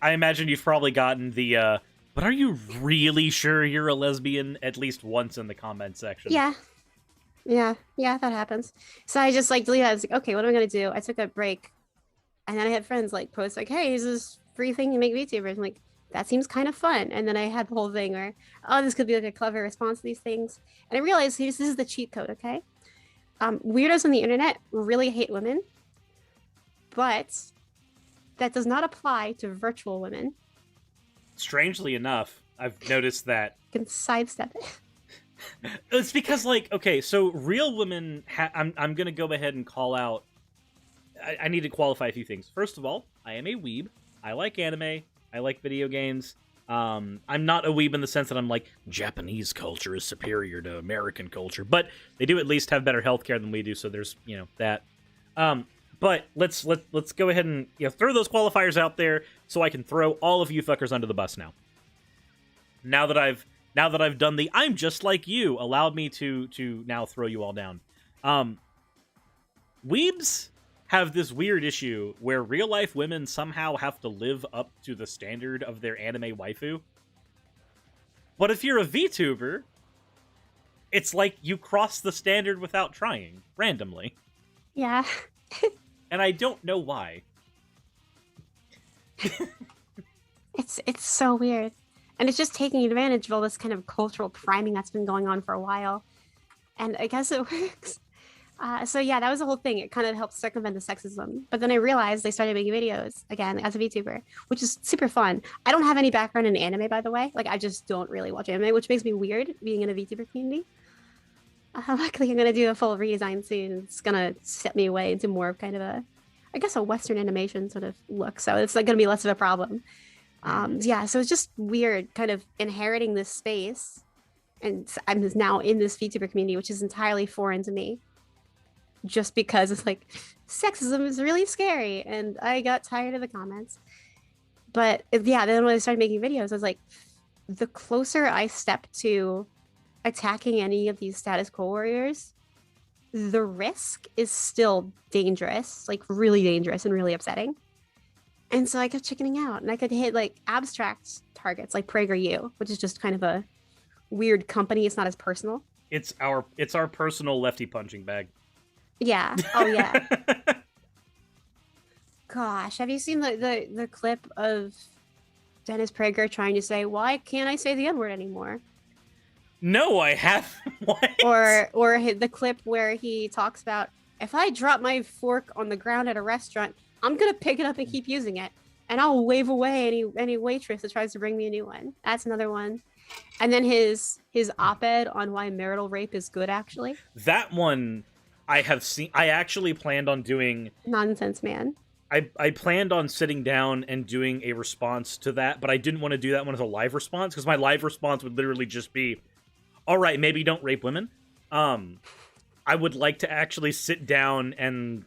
I imagine you've probably gotten the but are you really sure you're a lesbian at least once in the comment section? Yeah, that happens. So I just deleted it. I was like, okay, what am I gonna do? I took a break, and then I had friends post hey, is this free thing to make VTubers? I'm like, that seems kind of fun. And then I had the whole thing where, oh, this could be a clever response to these things. And I realized this is the cheat code, okay? Weirdos on the internet really hate women, but that does not apply to virtual women. Strangely enough, I've noticed that. You can sidestep it. It's because, okay, so real women, I'm going to go ahead and call out, I need to qualify a few things. First of all, I am a weeb. I like anime. I like video games. I'm not a weeb in the sense that I'm like, Japanese culture is superior to American culture, but they do at least have better healthcare than we do, so there's, that. But let's go ahead and throw those qualifiers out there so I can throw all of you fuckers under the bus now. Now that I've done the I'm just like you allowed me to now throw you all down. Weebs have this weird issue where real life women somehow have to live up to the standard of their anime waifu. But if you're a VTuber, it's like you cross the standard without trying, randomly. Yeah. And I don't know why. It's so weird. And it's just taking advantage of all this kind of cultural priming that's been going on for a while. And I guess it works. So yeah, that was the whole thing. It kind of helped circumvent the sexism. But then I realized they started making videos again as a VTuber, which is super fun. I don't have any background in anime, by the way. I just don't really watch anime, which makes me weird being in a VTuber community. Luckily, I'm going to do a full redesign soon. It's going to set me away into more of kind of a Western animation sort of look. So it's going to be less of a problem. So it's just weird kind of inheriting this space. And I'm now in this VTuber community, which is entirely foreign to me. Just because it's sexism is really scary. And I got tired of the comments. But yeah, then when I started making videos, I was like, the closer I step to attacking any of these status quo warriors, the risk is still dangerous, really dangerous and really upsetting. And so I kept chickening out, and I could hit abstract targets like PragerU, which is just kind of a weird company. It's not as personal. It's our personal lefty punching bag. Yeah. Oh yeah. Gosh, have you seen the clip of Dennis Prager trying to say, why can't I say the N-word anymore? No, I have. What? Or the clip where he talks about, if I drop my fork on the ground at a restaurant, I'm gonna pick it up and keep using it, and I'll wave away any waitress that tries to bring me a new one. That's another one. And then his op-ed on why marital rape is good, actually. That one I have seen. I actually planned on doing. Nonsense, man. I planned on sitting down and doing a response to that, but I didn't want to do that one as a live response, because my live response would literally just be, all right, maybe don't rape women. I would like to actually sit down and,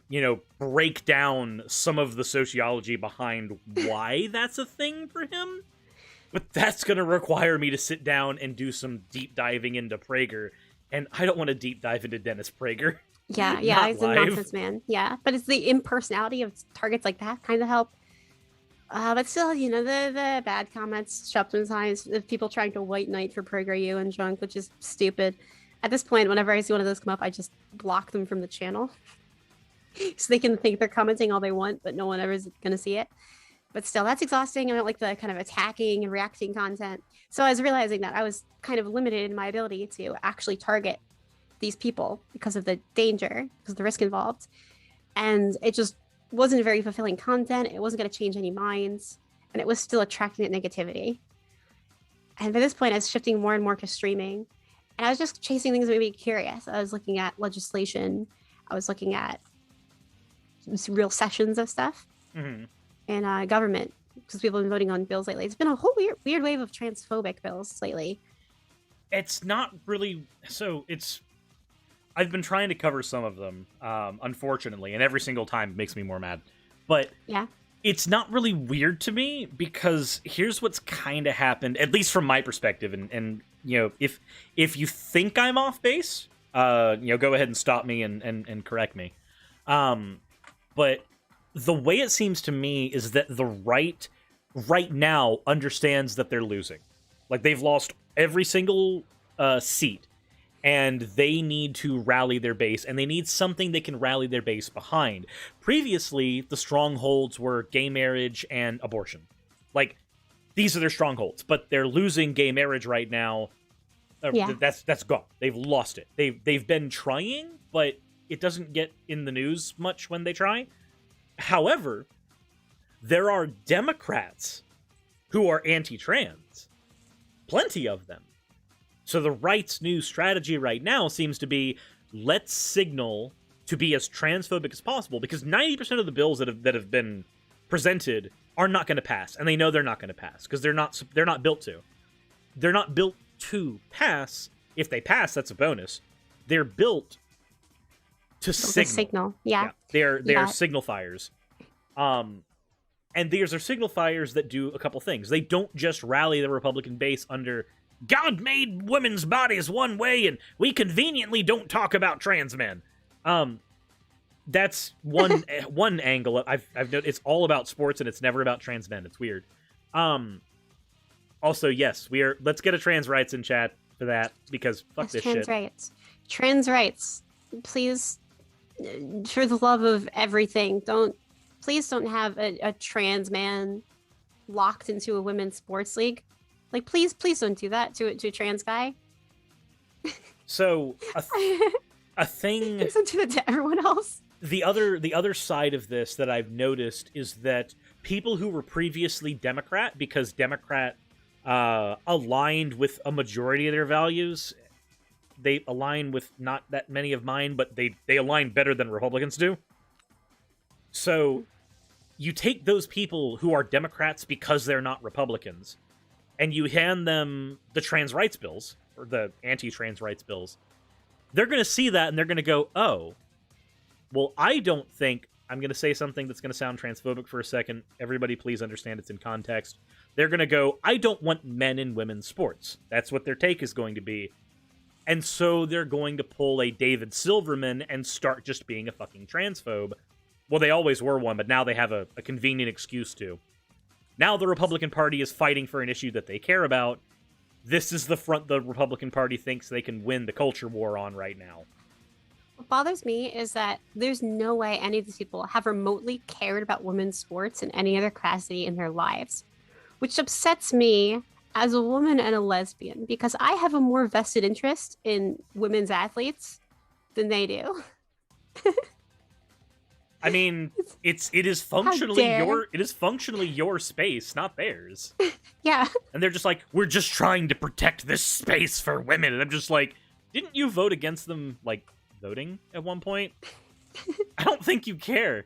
break down some of the sociology behind why that's a thing for him. But that's going to require me to sit down and do some deep diving into Prager, and I don't want to deep dive into Dennis Prager. Yeah, he's a nonsense man. Yeah, but it's the impersonality of targets like that kind of help. But still, the bad comments show up sometimes of people trying to white knight for PragerU and junk, which is stupid. At this point, whenever I see one of those come up, I just block them from the channel. So they can think they're commenting all they want, but no one ever is going to see it. But still, that's exhausting. I don't like the kind of attacking and reacting content. So I was realizing that I was kind of limited in my ability to actually target these people because of the danger, because of the risk involved. And it just wasn't very fulfilling content. It wasn't going to change any minds. And it was still attracting that negativity. And by this point, I was shifting more and more to streaming. And I was just chasing things that made me curious. I was looking at legislation. I was looking at real sessions of stuff. Mm-hmm. And government, because people have been voting on bills lately. It's been a whole weird wave of transphobic bills lately. It's not really... So, I've been trying to cover some of them, unfortunately, and every single time it makes me more mad. But yeah, it's not really weird to me, because here's what's kind of happened, at least from my perspective, and if you think I'm off base, go ahead and stop me and correct me. But the way it seems to me is that the right now understands that they're losing. Like, they've lost every single seat. And they need to rally their base, and they need something they can rally their base behind. Previously, the strongholds were gay marriage and abortion. Like, these are their strongholds, but they're losing gay marriage right now. Yeah. That's gone. They've lost it. They've been trying, but it doesn't get in the news much when they try. However, there are Democrats who are anti-trans. Plenty of them. So the right's new strategy right now seems to be, let's signal to be as transphobic as possible, because 90% of the bills that have been presented are not going to pass, and they know they're not going to pass because they're not built to. They're not built to pass. If they pass, that's a bonus. They're built to signal. Yeah. They're signal fires. And these are signal fires that do a couple things. They don't just rally the Republican base under God made women's bodies one way, and we conveniently don't talk about trans men. That's one one angle. I've noticed it's all about sports and it's never about trans men. It's weird. Also, yes, let's get a trans rights in chat for that, because fuck this shit. Trans rights. Please, for the love of everything, please don't have a trans man locked into a women's sports league. Like, please don't do that to a trans guy. So a thing. Please don't do that to everyone else. The other side of this that I've noticed is that people who were previously Democrat, because Democrat aligned with a majority of their values, they align with not that many of mine, but they align better than Republicans do. So you take those people who are Democrats because they're not Republicans, and you hand them the trans rights bills, or the anti-trans rights bills, they're going to see that and they're going to go, oh, well, I don't think... I'm going to say something that's going to sound transphobic for a second. Everybody please understand it's in context. They're going to go, I don't want men in women's sports. That's what their take is going to be. And so they're going to pull a David Silverman and start just being a fucking transphobe. Well, they always were one, but now they have a convenient excuse to. Now the Republican Party is fighting for an issue that they care about. This is the front the Republican Party thinks they can win the culture war on right now. What bothers me is that there's no way any of these people have remotely cared about women's sports in any other capacity in their lives, which upsets me as a woman and a lesbian because I have a more vested interest in women's athletes than they do. I mean, it is How dare. functionally your space, not theirs. Yeah. And they're just like, we're just trying to protect this space for women. And I'm just like, didn't you vote against them, like, voting at one point? I don't think you care.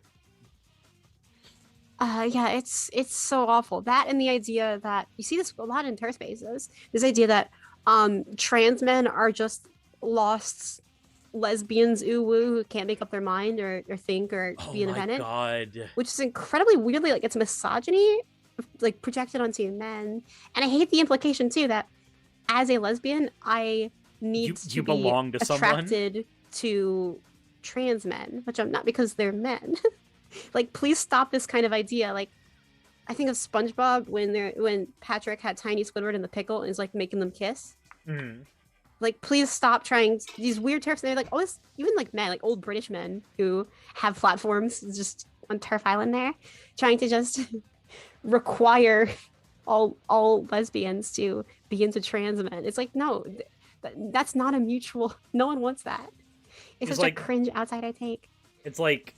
Yeah, it's so awful. That and the idea that you see this a lot in turf spaces. This idea that trans men are just lost lesbians ooh woo who can't make up their mind or think or be independent. Oh my god. Which is incredibly weirdly like it's misogyny like projected onto men. And I hate the implication too that as a lesbian, I need to belong be to attracted someone? to trans men, which I'm not because they're men. Like, please stop this kind of idea. Like, I think of SpongeBob when Patrick had Tiny Squidward in the pickle and is like making them kiss. Mm-hmm. Like, please stop trying these weird turfs. And they're like, oh, this, even like men, like old British men who have platforms just on Turf Island there, trying to just require all lesbians to be into trans men. It's like, no, that's not a mutual. No one wants that. It's such like, a cringe outsider take. It's like,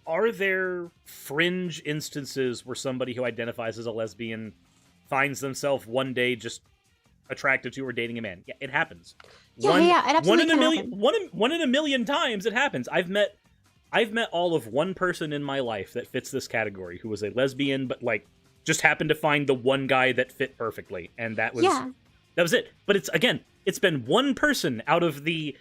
are there fringe instances where somebody who identifies as a lesbian finds themselves one day just attracted to or dating a man? Yeah, it happens. Yeah, it absolutely can happen. One in a million times it happens. I've met all of one person in my life that fits this category who was a lesbian, but like just happened to find the one guy that fit perfectly, and that was it. But it's been one person out of the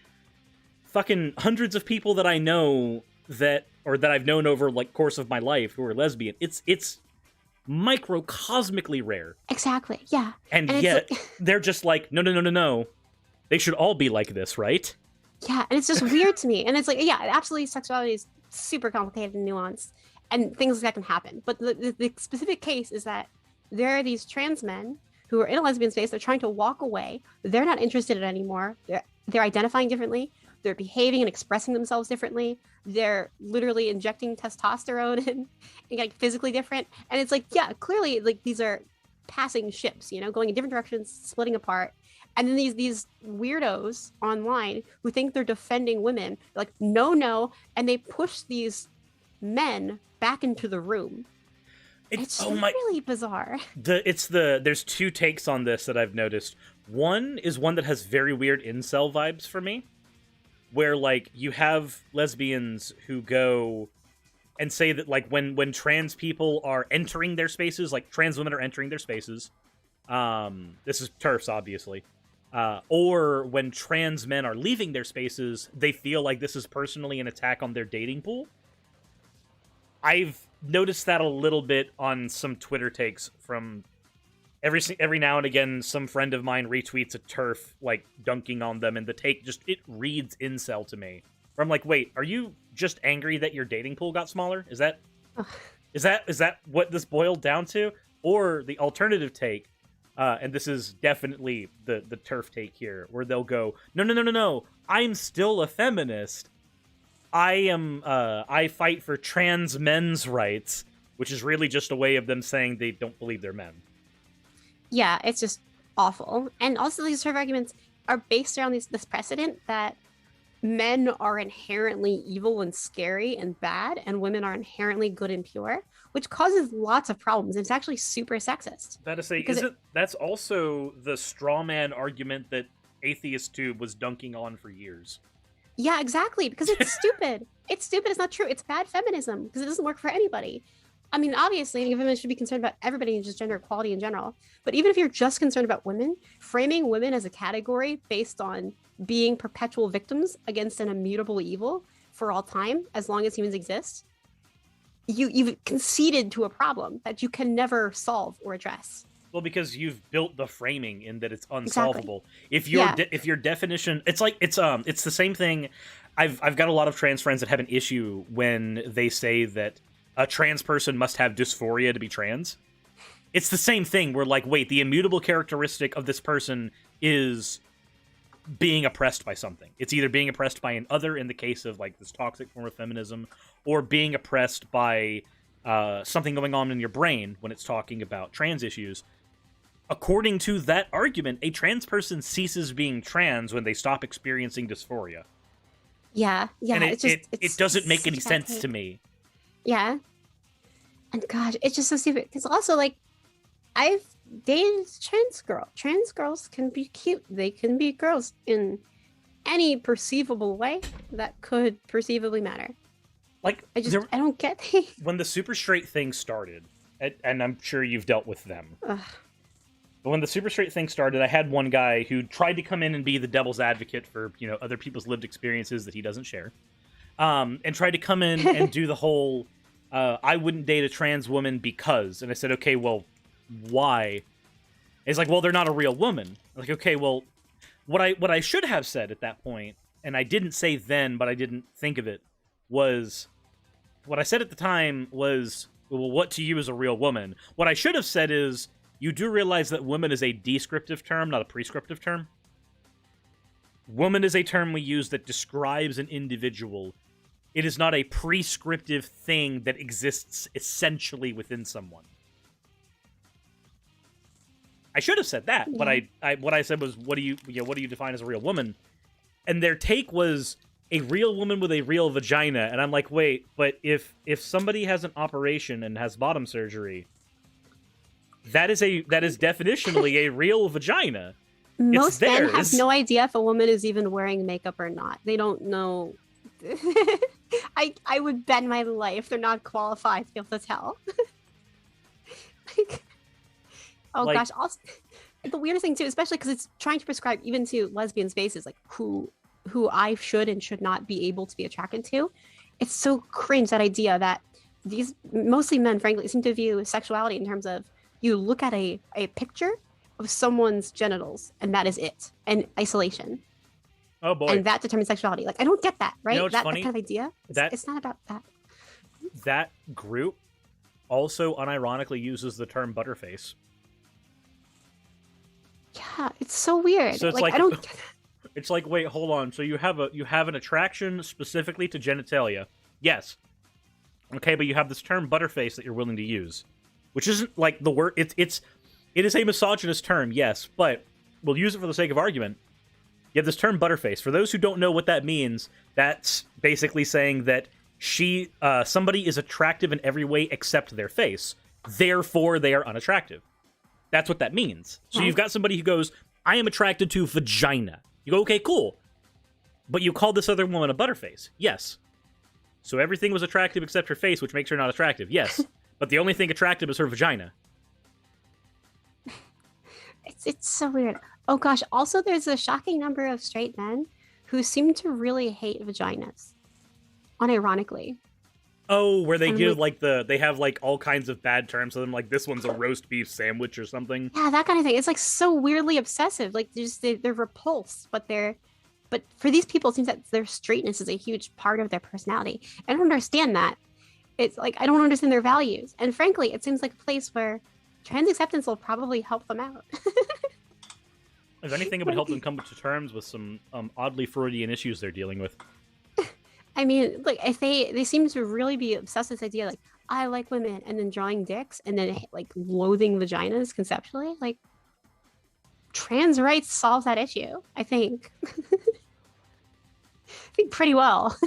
fucking hundreds of people that I know that I've known over like course of my life who are lesbian. It's microcosmically rare. Exactly. Yeah. And yet they're just like, no. They should all be like this, right? Yeah, and it's just weird to me. And it's like, yeah, absolutely, sexuality is super complicated and nuanced, and things like that can happen. But the specific case is that there are these trans men who are in a lesbian space. They're trying to walk away. They're not interested in it anymore. They're identifying differently. They're behaving and expressing themselves differently. They're literally injecting testosterone and like physically different. And it's like, yeah, clearly like these are passing ships, going in different directions, splitting apart. And then these weirdos online who think they're defending women, like, no, and they push these men back into the room. It's really bizarre. There's two takes on this that I've noticed. One is one that has very weird incel vibes for me, where like you have lesbians who go and say that like when trans people are entering their spaces, like trans women are entering their spaces, this is TERFs obviously, or when trans men are leaving their spaces, they feel like this is personally an attack on their dating pool. I've noticed that a little bit on some Twitter takes from every now and again. Some friend of mine retweets a TERF like dunking on them, and the take just it reads incel to me. Where I'm like, wait, are you just angry that your dating pool got smaller? Is that what this boiled down to? Or the alternative take, and this is definitely the TERF take here, where they'll go, no, I'm still a feminist. I fight for trans men's rights, which is really just a way of them saying they don't believe they're men. Yeah, it's just awful. And also these sort of arguments are based around this precedent that men are inherently evil and scary and bad, and women are inherently good and pure, which causes lots of problems. It's actually super sexist. That to say, that's also the straw man argument that Atheist Tube was dunking on for years. Yeah, exactly, because it's stupid. It's stupid. It's not true. It's bad feminism because it doesn't work for anybody. I mean, obviously, women should be concerned about everybody and just gender equality in general. But even if you're just concerned about women, framing women as a category based on being perpetual victims against an immutable evil for all time, as long as humans exist, you've conceded to a problem that you can never solve or address. Well, because you've built the framing in that it's unsolvable. Exactly. If your definition, it's the same thing. I've got a lot of trans friends that have an issue when they say that a trans person must have dysphoria to be trans. It's the same thing. We're like, wait, the immutable characteristic of this person is being oppressed by something. It's either being oppressed by an other in the case of like this toxic form of feminism, or being oppressed by something going on in your brain when it's talking about trans issues. according to that argument, a trans person ceases being trans when they stop experiencing dysphoria. Yeah, And it doesn't make any sense to me. Yeah. And gosh, it's just so stupid. Because also, like, I've dated trans girl. Trans girls can be cute. They can be girls in any perceivable way that could perceivably matter. Like, I don't get when the super straight thing started, and I'm sure you've dealt with them. Ugh. But when the super straight thing started, I had one guy who tried to come in and be the devil's advocate for, other people's lived experiences that he doesn't share. And tried to come in and do the whole, I wouldn't date a trans woman because. And I said, okay, well, why? And he's like, well, they're not a real woman. I'm like, okay, well, what I should have said at that point, and I didn't say then, but I didn't think of it, was, what I said at the time was, well, what to you is a real woman? What I should have said is, you do realize that woman is a descriptive term, not a prescriptive term? Woman is a term we use that describes an individual. It is not a prescriptive thing that exists essentially within someone. I should have said that, but what I said was, what do you define as a real woman? And their take was a real woman with a real vagina, and I'm like, wait, but if somebody has an operation and has bottom surgery, that is definitionally a real vagina. Most men have no idea if a woman is even wearing makeup or not. They don't know. I would bet my life they're not qualified to be able to tell. Gosh. Also, the weirdest thing too, especially because it's trying to prescribe even to lesbian spaces, like who I should and should not be able to be attracted to. It's so cringe, that idea that these mostly men, frankly, seem to view sexuality in terms of, you look at a picture of someone's genitals, and that is it, and isolation. Oh boy! And that determines sexuality. Like, I don't get that, right? It's funny? That kind of idea. It's not about that. That group also unironically uses the term butterface. Yeah, it's so weird. So it's I don't get that. It's like, wait, hold on. So you have an attraction specifically to genitalia, yes. Okay, but you have this term butterface that you're willing to use, which isn't like the word. It is a misogynist term, yes, but we'll use it for the sake of argument. You have this term butterface. For those who don't know what that means, that's basically saying that somebody is attractive in every way except their face. Therefore, they are unattractive. That's what that means. So you've got somebody who goes, I am attracted to vagina. You go, okay, cool. But you called this other woman a butterface. Yes. So everything was attractive except her face, which makes her not attractive. Yes. But the only thing attractive is her vagina. It's so weird. Oh gosh, also there's a shocking number of straight men who seem to really hate vaginas. Unironically. Oh, where they give they have like all kinds of bad terms to them, like this one's a roast beef sandwich or something. Yeah, that kind of thing. It's like so weirdly obsessive. Like they're repulsed, but for these people, it seems that their straightness is a huge part of their personality. I don't understand that. It's like, I don't understand their values. And frankly, it seems like a place where trans acceptance will probably help them out. If anything, it would help them come to terms with some oddly Freudian issues they're dealing with. I mean, like, if they seem to really be obsessed with this idea, like, I like women, and then drawing dicks, and then like loathing vaginas conceptually, like, trans rights solves that issue, I think. I think pretty well.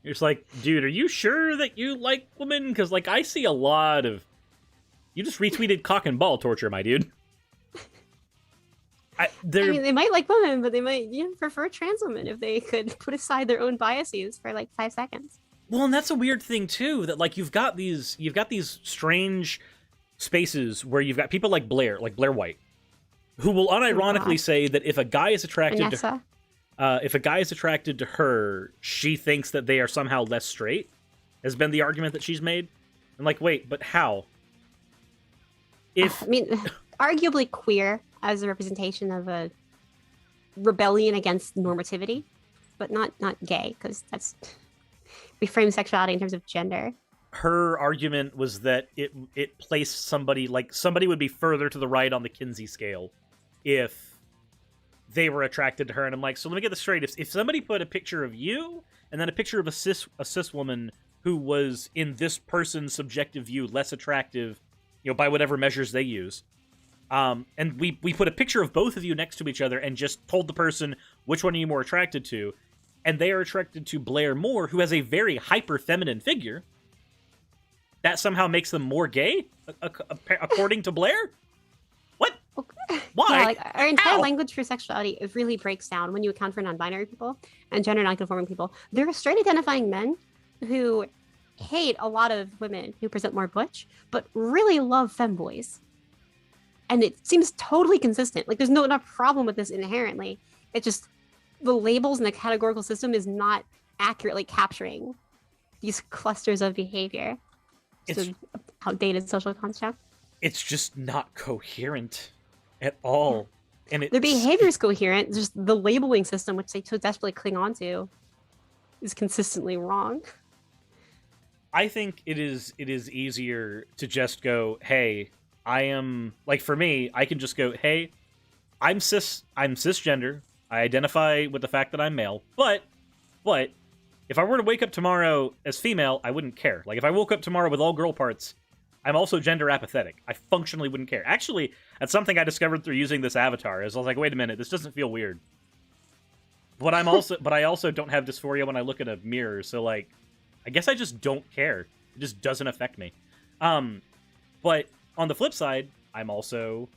You're just like, dude, are you sure that you like women? Because, like, I see a lot of... You just retweeted cock and ball torture, my dude. I mean, they might like women, but they might prefer trans women if they could put aside their own biases for like 5 seconds. Well, and that's a weird thing too, that like you've got these strange spaces where you've got people like Blair White, who will unironically say that if a guy is attracted to her, she thinks that they are somehow less straight. Has been the argument that she's made. I'm like, wait, but how? I mean, arguably queer as a representation of a rebellion against normativity, but not gay, because we frame sexuality in terms of gender. Her argument was that it placed somebody would be further to the right on the Kinsey scale if they were attracted to her. And I'm like, so let me get this straight. If somebody put a picture of you and then a picture of a cis woman who was, in this person's subjective view, less attractive, by whatever measures they use, And we put a picture of both of you next to each other and just told the person which one are you more attracted to, and they are attracted to Blair more, who has a very hyper feminine figure. That somehow makes them more gay, according to Blair. What? Okay. Why? Yeah, like our entire How? language for sexuality, it really breaks down when you account for non-binary people and gender non-conforming people. There are straight identifying men who hate a lot of women who present more butch, but really love femboys. And it seems totally consistent. Like there's no problem with this inherently. It just the labels and the categorical system is not accurately capturing these clusters of behavior. It's an outdated social construct. It's just not coherent at all. And their behavior is coherent. Just the labeling system, which they so desperately cling on to, is consistently wrong. I think it is easier to just go, hey, I am, like, for me, I can just go, hey, I'm cisgender. I identify with the fact that I'm male, but if I were to wake up tomorrow as female, I wouldn't care. Like, if I woke up tomorrow with all girl parts, I'm also gender apathetic. I functionally wouldn't care. Actually, that's something I discovered through using this avatar. Is I was like, wait a minute, this doesn't feel weird. But I also don't have dysphoria when I look in a mirror, so, like, I guess I just don't care. It just doesn't affect me. But on the flip side, I'm also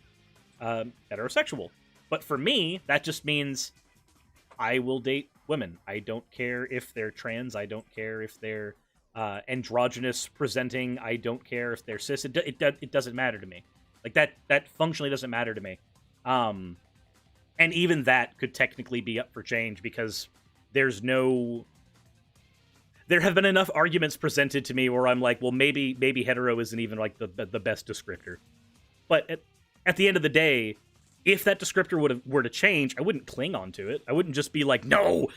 heterosexual. But for me, that just means I will date women. I don't care if they're trans. I don't care if they're androgynous presenting. I don't care if they're cis. It doesn't matter to me. Like, that functionally doesn't matter to me. And even that could technically be up for change because there have been enough arguments presented to me where I'm like, well, maybe hetero isn't even like the best descriptor. But at the end of the day, if that descriptor were to change, I wouldn't cling on to it. I wouldn't just be like, no,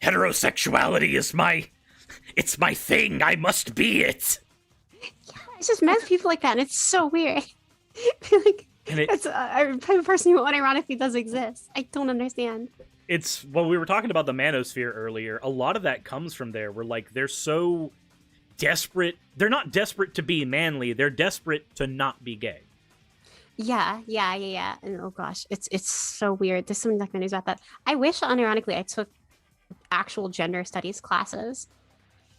heterosexuality is my thing. I must be it. Yeah, it's just met people like that, and it's so weird. Like, it's a type of person who unironically does exist. I don't understand. It's, well, we were talking about the manosphere earlier. A lot of that comes from there, where, like, they're so desperate. They're not desperate to be manly. They're desperate to not be gay. Yeah. And oh gosh, it's so weird. There's so many documentaries about that. I wish, unironically, I took actual gender studies classes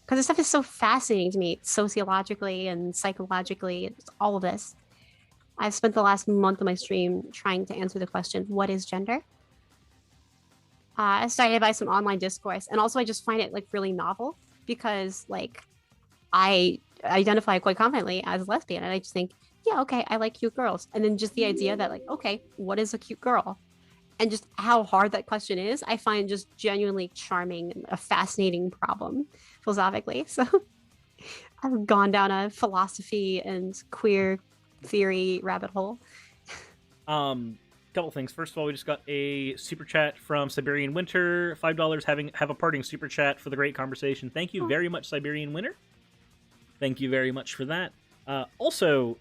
because this stuff is so fascinating to me, sociologically and psychologically. All of this. I've spent the last month of my stream trying to answer the question, what is gender? Started by some online discourse, and also I just find it like really novel because like I identify quite confidently as lesbian, and I just think, yeah, okay, I like cute girls, and then just the idea that like, okay, what is a cute girl, and just how hard that question is, I find just genuinely charming and a fascinating problem philosophically. So I've gone down a philosophy and queer theory rabbit hole. Couple things. First of all, we just got a super chat from Siberian Winter, $5. Have a parting super chat for the great conversation. Thank you very much, Siberian Winter. Thank you very much for that. Also,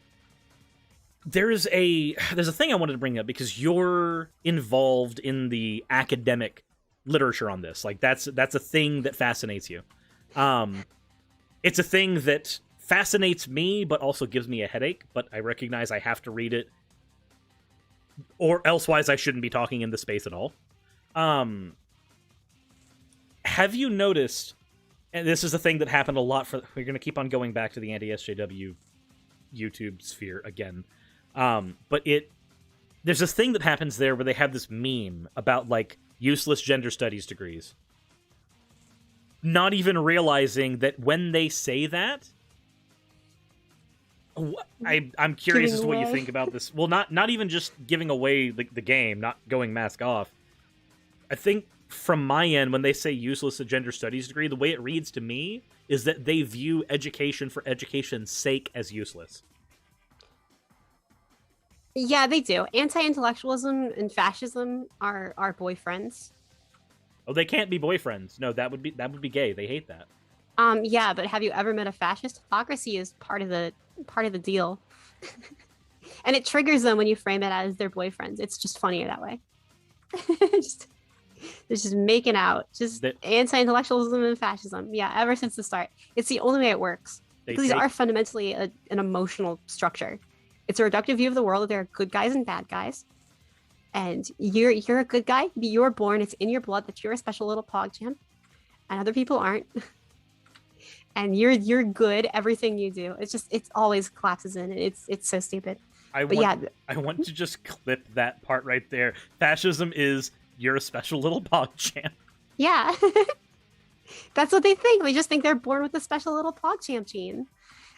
there's a thing I wanted to bring up because you're involved in the academic literature on this. Like that's a thing that fascinates you. It's a thing that fascinates me, but also gives me a headache. But I recognize I have to read it, or elsewise I shouldn't be talking in the space at all. Have you noticed, and this is a thing that happened a lot we're going to keep on going back to the anti-SJW YouTube sphere again. But there's this thing that happens there where they have this meme about like useless gender studies degrees. Not even realizing that when they say that, I'm curious as to what you think about this. Well, not even just giving away the game, not going mask off. I think from my end, when they say useless gender studies degree, the way it reads to me is that they view education for education's sake as useless. Yeah, they do. Anti-intellectualism and fascism are boyfriends. Oh, they can't be boyfriends. No, that would be gay. They hate that. Yeah, but have you ever met a fascist? Hypocrisy is part of the deal. And it triggers them when you frame it as their boyfriends. It's just funnier that way. They're just making out. Just anti-intellectualism and fascism. Yeah, ever since the start. It's the only way it works. Because these are fundamentally an emotional structure. It's a reductive view of the world that there are good guys and bad guys. And you're a good guy. You're born. It's in your blood that you're a special little PogChamp, and other people aren't. And you're good. Everything you do, it's always collapses in. And it's so stupid. I want to just clip that part right there. Fascism is you're a special little PogChamp. Yeah. That's what they think. They just think they're born with a special little PogChamp gene.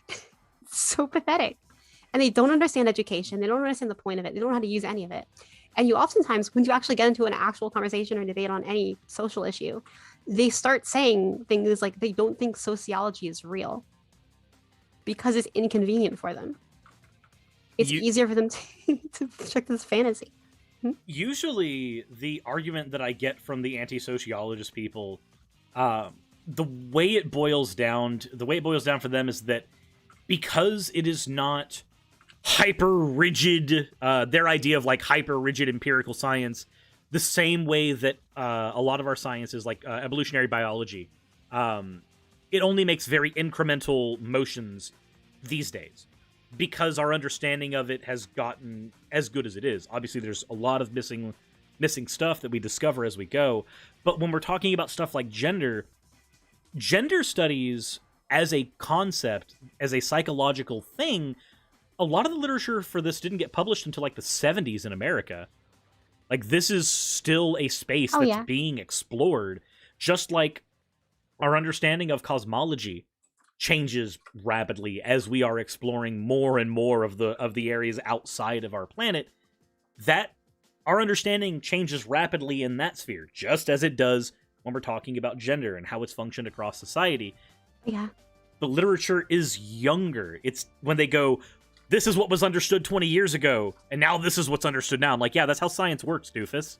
It's so pathetic. And they don't understand education. They don't understand the point of it. They don't know how to use any of it. And you oftentimes, when you actually get into an actual conversation or debate on any social issue, they start saying things like they don't think sociology is real because it's inconvenient for them. It's easier for them to check this fantasy. Usually, the argument that I get from the anti-sociologist people, the way it boils down for them is that because it is not hyper rigid, their idea of like hyper rigid empirical science, the same way that a lot of our sciences, like evolutionary biology, it only makes very incremental motions these days because our understanding of it has gotten as good as it is. Obviously, there's a lot of missing stuff that we discover as we go. But when we're talking about stuff like gender studies as a concept, as a psychological thing, a lot of the literature for this didn't get published until like the 70s in America. Like, this is still a space that's being explored, just like our understanding of cosmology changes rapidly as we are exploring more and more of the areas outside of our planet. That our understanding changes rapidly in that sphere, just as it does when we're talking about gender and how it's functioned across society. Yeah. The literature is younger. It's when they go, this is what was understood 20 years ago, and now this is what's understood now. I'm like, yeah, that's how science works, doofus.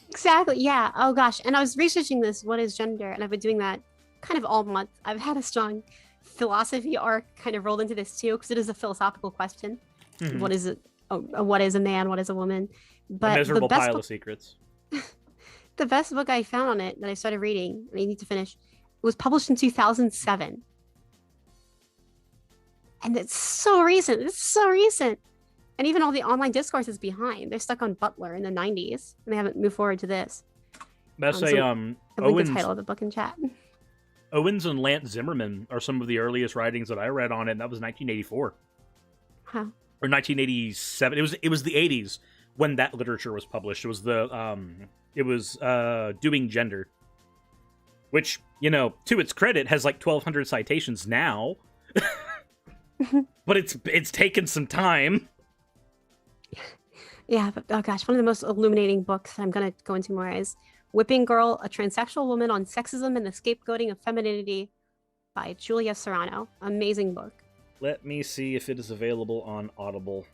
Exactly, yeah. Oh gosh, and I was researching this, what is gender, and I've been doing that kind of all month. I've had a strong philosophy arc kind of rolled into this too, because it is a philosophical question. Mm-hmm. What is it? What is a man? What is a woman? But a miserable pile of secrets. The best book I found on it that I started reading, and I need to finish, it was published in 2007. And it's so recent. It's so recent. And even all the online discourse is behind. They're stuck on Butler in the 90s, and they haven't moved forward to this. That's I'll link the title of the book in chat. Owens and Lance Zimmerman are some of the earliest writings that I read on it, and that was 1984. Huh. Or 1987. It was the 80s when that literature was published. It was Doing Gender, which, you know, to its credit, has like 1,200 citations now. But it's taken some time. Yeah, but oh gosh, one of the most illuminating books that I'm gonna go into more is Whipping Girl, a transsexual woman on sexism and the scapegoating of femininity by Julia Serrano. Amazing book. Let me see if it is available on Audible.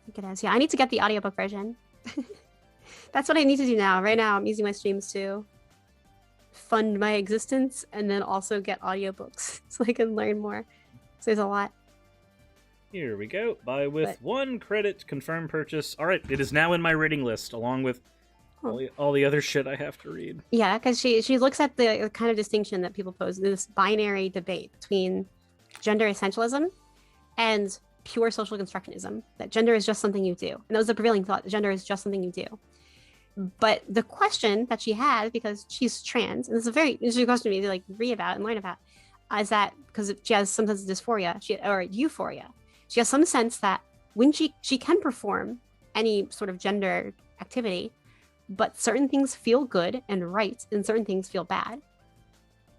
I think it is. Yeah, I need to get the audiobook version. That's what I need to do now. Right now, I'm using my streams to fund my existence and then also get audiobooks so I can learn more. So there's a lot. Here we go. Buy with 1 credit, confirm purchase. All right, it is now in my reading list, along with all the other shit I have to read. Yeah, because she looks at the kind of distinction that people pose, this binary debate between gender essentialism and pure social constructionism, that gender is just something you do. And that was the prevailing thought, that gender is just something you do. But the question that she has, because she's trans, and this is a very interesting question to me to like read about and learn about, is that because she has some sense of dysphoria or euphoria. She has some sense that when she can perform any sort of gender activity, but certain things feel good and right, and certain things feel bad.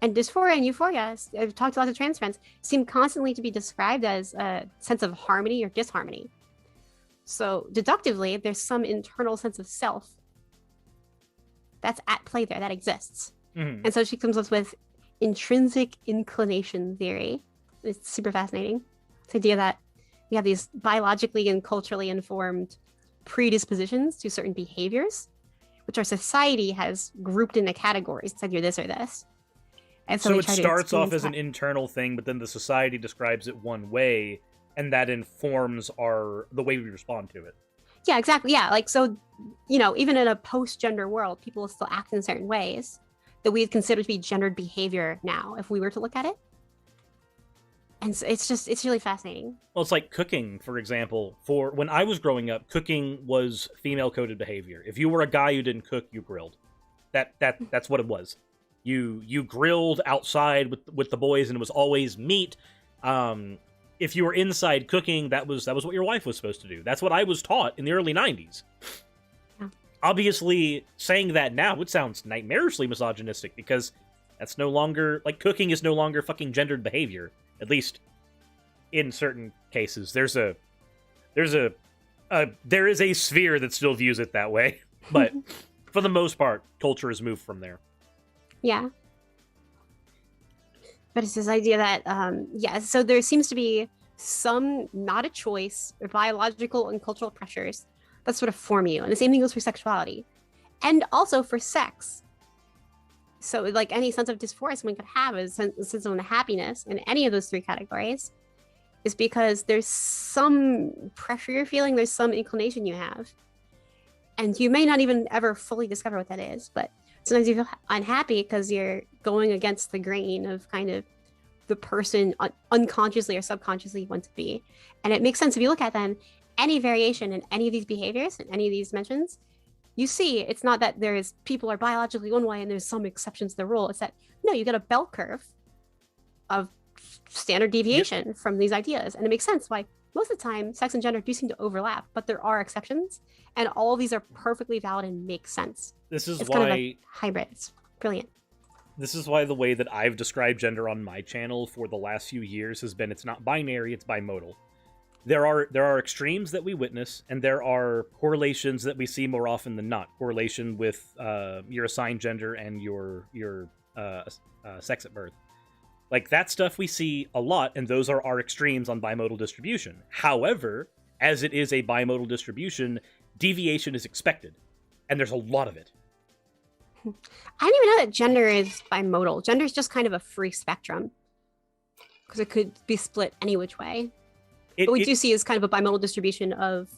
And dysphoria and euphoria, I've talked to lots of trans friends, seem constantly to be described as a sense of harmony or disharmony. So deductively, there's some internal sense of self that's at play there, that exists. Mm-hmm. And so she comes up with intrinsic inclination theory. It's super fascinating. This idea that we have these biologically and culturally informed predispositions to certain behaviors, which our society has grouped into categories, said you're this or this. And so it starts off as an internal thing, but then the society describes it one way, and that informs the way we respond to it. Yeah, exactly. Yeah, like, so, you know, even in a post-gender world, people will still act in certain ways that we'd consider to be gendered behavior now, if we were to look at it. And so it's really fascinating. Well, it's like cooking, for example. For when I was growing up, cooking was female-coded behavior. If you were a guy who didn't cook, you grilled. That's what it was. You grilled outside with the boys, and it was always meat. If you were inside cooking, that was what your wife was supposed to do. That's what I was taught in the early 90s. Yeah. Obviously, saying that now, it sounds nightmarishly misogynistic, because that's no longer, like, cooking is no longer fucking gendered behavior. At least in certain cases. There is a sphere that still views it that way. But for the most part, culture has moved from there. Yeah. But it's this idea that, so there seems to be some, not a choice, biological and cultural pressures that sort of form you. And the same thing goes for sexuality. And also for sex. So, like, any sense of dysphoria someone could have is a sense of unhappiness in any of those three categories is because there's some pressure you're feeling, there's some inclination you have. And you may not even ever fully discover what that is, but sometimes you feel unhappy because you're going against the grain of kind of the person unconsciously or subconsciously you want to be. And it makes sense if you look at then any variation in any of these behaviors, in any of these dimensions, you see it's not that people are biologically one way and there's some exceptions to the rule. It's that, no, you get a bell curve of standard deviation from these ideas. And it makes sense why most of the time sex and gender do seem to overlap, but there are exceptions. And all of these are perfectly valid and make sense. This is it's why... kind of a hybrid. It's brilliant. This is why the way that I've described gender on my channel for the last few years has been, it's not binary, it's bimodal. There are extremes that we witness, and there are correlations that we see more often than not. Correlation with your assigned gender and your sex at birth. Like, that stuff we see a lot, and those are our extremes on bimodal distribution. However, as it is a bimodal distribution, deviation is expected, and there's a lot of it. I didn't even know that gender is bimodal. Gender is just kind of a free spectrum, because it could be split any which way. What we do see is kind of a bimodal distribution of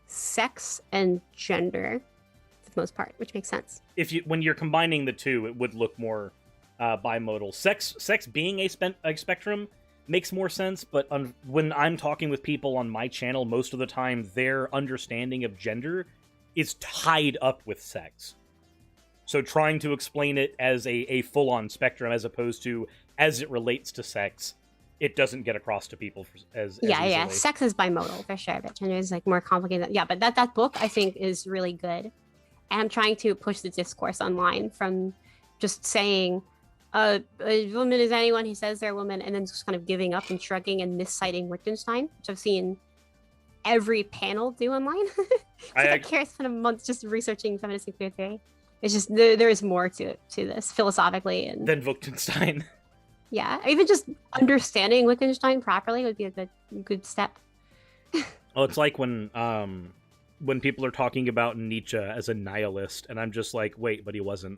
sex and gender, for the most part, which makes sense. When you're combining the two, it would look more bimodal. Sex being a spectrum makes more sense, but when I'm talking with people on my channel, most of the time their understanding of gender is tied up with sex. So trying to explain it as a full-on spectrum as opposed to as it relates to sex, it doesn't get across to people as easily. Sex is bimodal for sure, but gender is like more complicated. Yeah, but that book I think is really good, and I'm trying to push the discourse online from just saying a woman is anyone who says they're a woman, and then just kind of giving up and shrugging and misciting Wittgenstein, which I've seen every panel do online. I can't spend months just researching feminist and queer theory. It's just there is more to this philosophically and than Wittgenstein. Yeah, even just understanding Wittgenstein properly would be a good step. Well, it's like when people are talking about Nietzsche as a nihilist, and I'm just like, wait, but he wasn't.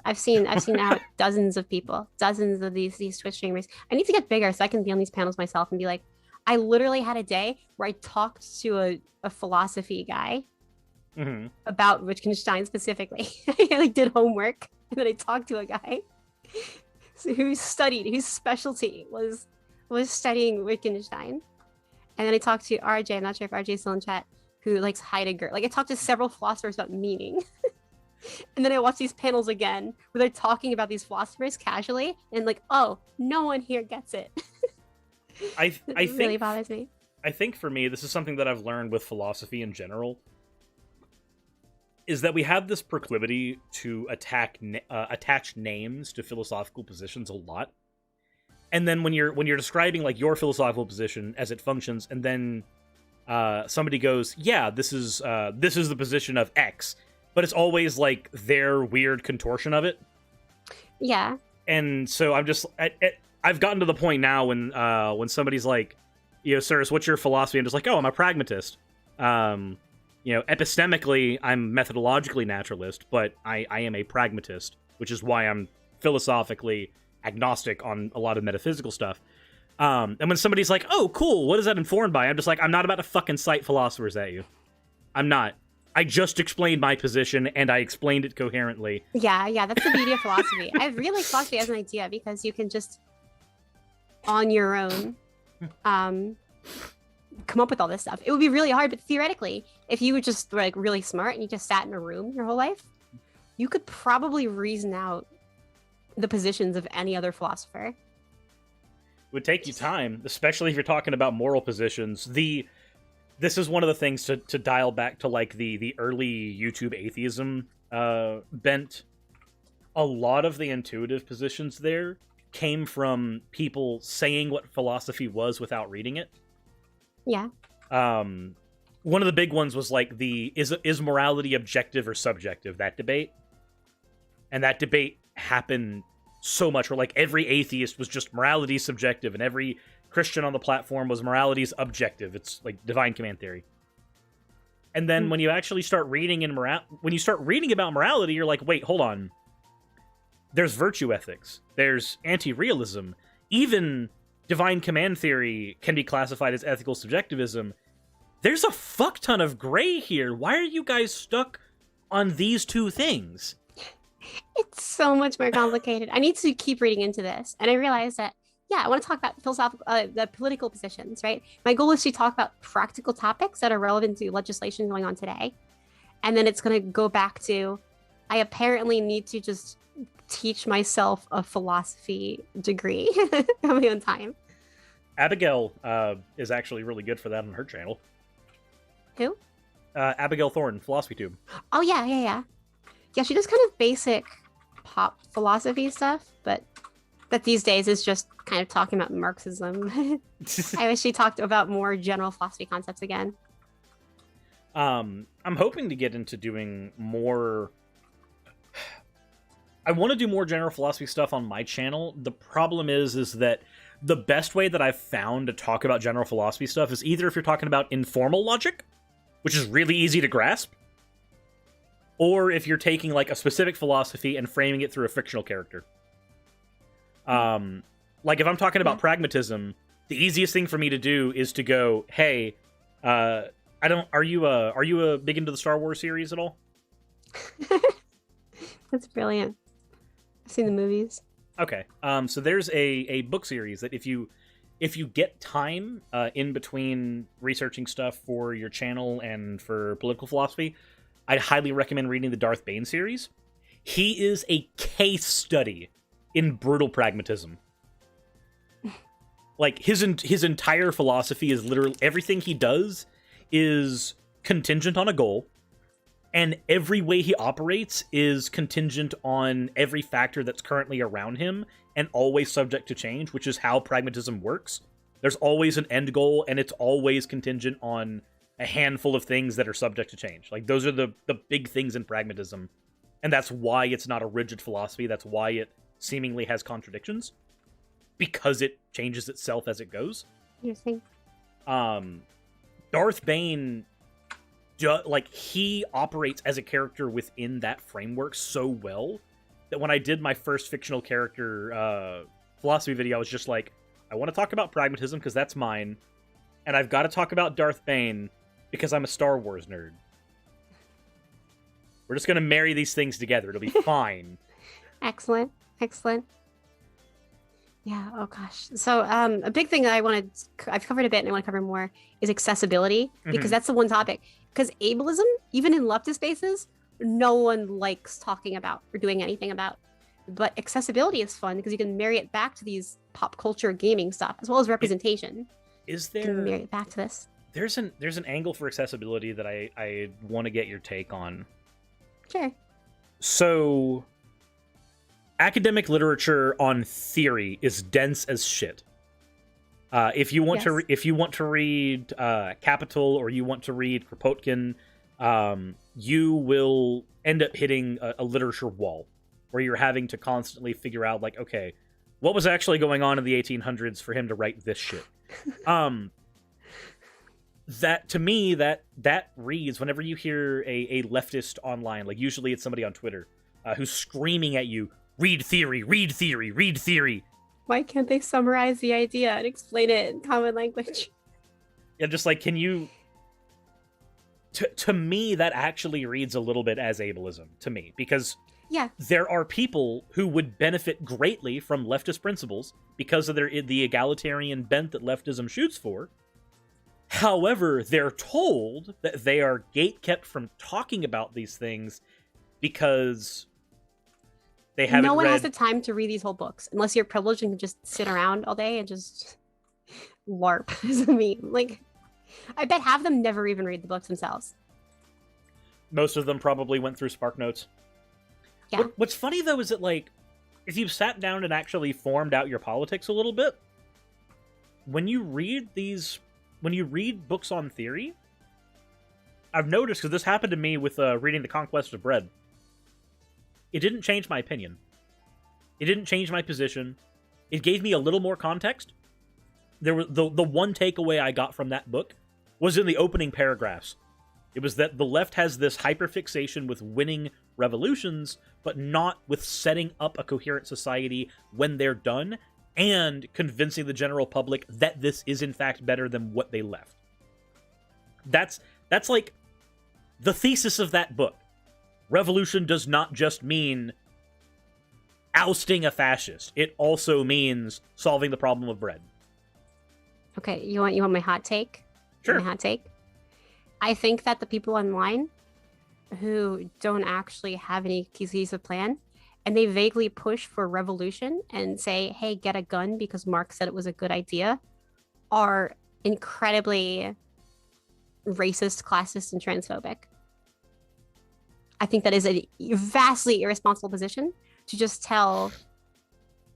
I've seen now dozens of people, dozens of these Twitch streamers. I need to get bigger so I can be on these panels myself and be like, I literally had a day where I talked to a philosophy guy about Wittgenstein specifically. I did homework and then I talked to a guy whose specialty was studying Wittgenstein. And then I talked to RJ, I'm not sure if RJ is still in chat, who likes Heidegger. Like, I talked to several philosophers about meaning. And then I watched these panels again where they're talking about these philosophers casually and like, oh, no one here gets it. I think really bothers me. I think for me, this is something that I've learned with philosophy in general, is that we have this proclivity to attach names to philosophical positions a lot. And then when you're describing like your philosophical position as it functions, and then somebody goes, yeah, this is the position of X, but it's always like their weird contortion of it. Yeah. And so I'm just I've gotten to the point now when somebody's like, sirs, what's your philosophy? I'm just like, oh, I'm a pragmatist. Epistemically, I'm methodologically naturalist, but I am a pragmatist, which is why I'm philosophically agnostic on a lot of metaphysical stuff. And when somebody's like, oh, cool, what is that informed by? I'm just like, I'm not about to fucking cite philosophers at you. I'm not. I just explained my position, and I explained it coherently. Yeah, that's the beauty of philosophy. I really like philosophy as an idea because you can just on your own come up with all this stuff. It would be really hard, but theoretically, if you were just like really smart and you just sat in a room your whole life, you could probably reason out the positions of any other philosopher. It would take you time, especially if you're talking about moral positions. This is one of the things to dial back to like the early YouTube atheism bent. A lot of the intuitive positions there came from people saying what philosophy was without reading it. Yeah. One of the big ones was like is morality objective or subjective, that debate. And that debate happened so much where like every atheist was just morality subjective and every Christian on the platform was morality's objective. It's like divine command theory. And then when you actually start reading when you start reading about morality, you're like, wait, hold on. There's virtue ethics. There's anti-realism. Even divine command theory can be classified as ethical subjectivism. There's a fuck ton of gray here. Why are you guys stuck on these two things? It's so much more complicated. I need to keep reading into this. And I realized that, yeah, I want to talk about philosophical, the political positions, right? My goal is to talk about practical topics that are relevant to legislation going on today. And then it's going to go back to, I apparently need to just teach myself a philosophy degree on my own time. Abigail is actually really good for that on her channel. Who? Abigail Thorne, PhilosophyTube. Oh, yeah. Yeah, she does kind of basic pop philosophy stuff, but that these days is just kind of talking about Marxism. I wish she talked about more general philosophy concepts again. I'm hoping to get into doing more... I want to do more general philosophy stuff on my channel. The problem is that the best way that I've found to talk about general philosophy stuff is either if you're talking about informal logic, which is really easy to grasp, or if you're taking like a specific philosophy and framing it through a fictional character. Like if I'm talking about pragmatism, the easiest thing for me to do is to go, hey, are you big into the Star Wars series at all? That's brilliant. I've seen the movies. Okay. So there's a book series that if you get time in between researching stuff for your channel and for political philosophy, I'd highly recommend reading the Darth Bane series. He is a case study in brutal pragmatism. Like his entire philosophy is literally everything he does is contingent on a goal. And every way he operates is contingent on every factor that's currently around him and always subject to change, which is how pragmatism works. There's always an end goal, and it's always contingent on a handful of things that are subject to change. Like, those are the big things in pragmatism. And that's why it's not a rigid philosophy. That's why it seemingly has contradictions. Because it changes itself as it goes. Interesting. Darth Bane... he operates as a character within that framework so well that when I did my first fictional character philosophy video, I was just like, I want to talk about pragmatism because that's mine, and I've got to talk about Darth Bane because I'm a Star Wars nerd. We're just going to marry these things together. It'll be fine. Excellent. Yeah, oh gosh. So a big thing that I've covered a bit and I want to cover more is accessibility, because that's the one topic. Because ableism, even in leftist spaces, no one likes talking about or doing anything about. But accessibility is fun because you can marry it back to these pop culture gaming stuff, as well as representation. Is there... You can marry it back to this. There's an angle for accessibility that I want to get your take on. Sure. So... academic literature on theory is dense as shit. If you want to read Capital or you want to read Kropotkin, you will end up hitting a literature wall where you're having to constantly figure out, like, okay, what was actually going on in the 1800s for him to write this shit? That to me, that reads, whenever you hear a leftist online, like usually it's somebody on Twitter who's screaming at you, read theory, read theory, read theory. Why can't they summarize the idea and explain it in common language? Yeah, just like, can you... To me, that actually reads a little bit as ableism, to me. Because Yeah. There are people who would benefit greatly from leftist principles because of the egalitarian bent that leftism shoots for. However, they're told that they are gatekept from talking about these things because they haven't No one has read. the time to read these whole books unless you're privileged and can just sit around all day and just LARP as a meme. Like, I bet half of them never even read the books themselves. Most of them probably went through SparkNotes. Yeah. What's funny, though, is that, like, if you've sat down and actually formed out your politics a little bit, when you read books on theory, I've noticed, because this happened to me with reading The Conquest of Bread, it didn't change my opinion. It didn't change my position. It gave me a little more context. There was the one takeaway I got from that book was in the opening paragraphs. It was that the left has this hyperfixation with winning revolutions, but not with setting up a coherent society when they're done and convincing the general public that this is in fact better than what they left. That's like the thesis of that book. Revolution does not just mean ousting a fascist. It also means solving the problem of bread. Okay, you want my hot take? Sure. My hot take? I think that the people online who don't actually have any cohesive plan and they vaguely push for revolution and say, hey, get a gun because Marx said it was a good idea, are incredibly racist, classist, and transphobic. I think that is a vastly irresponsible position to just tell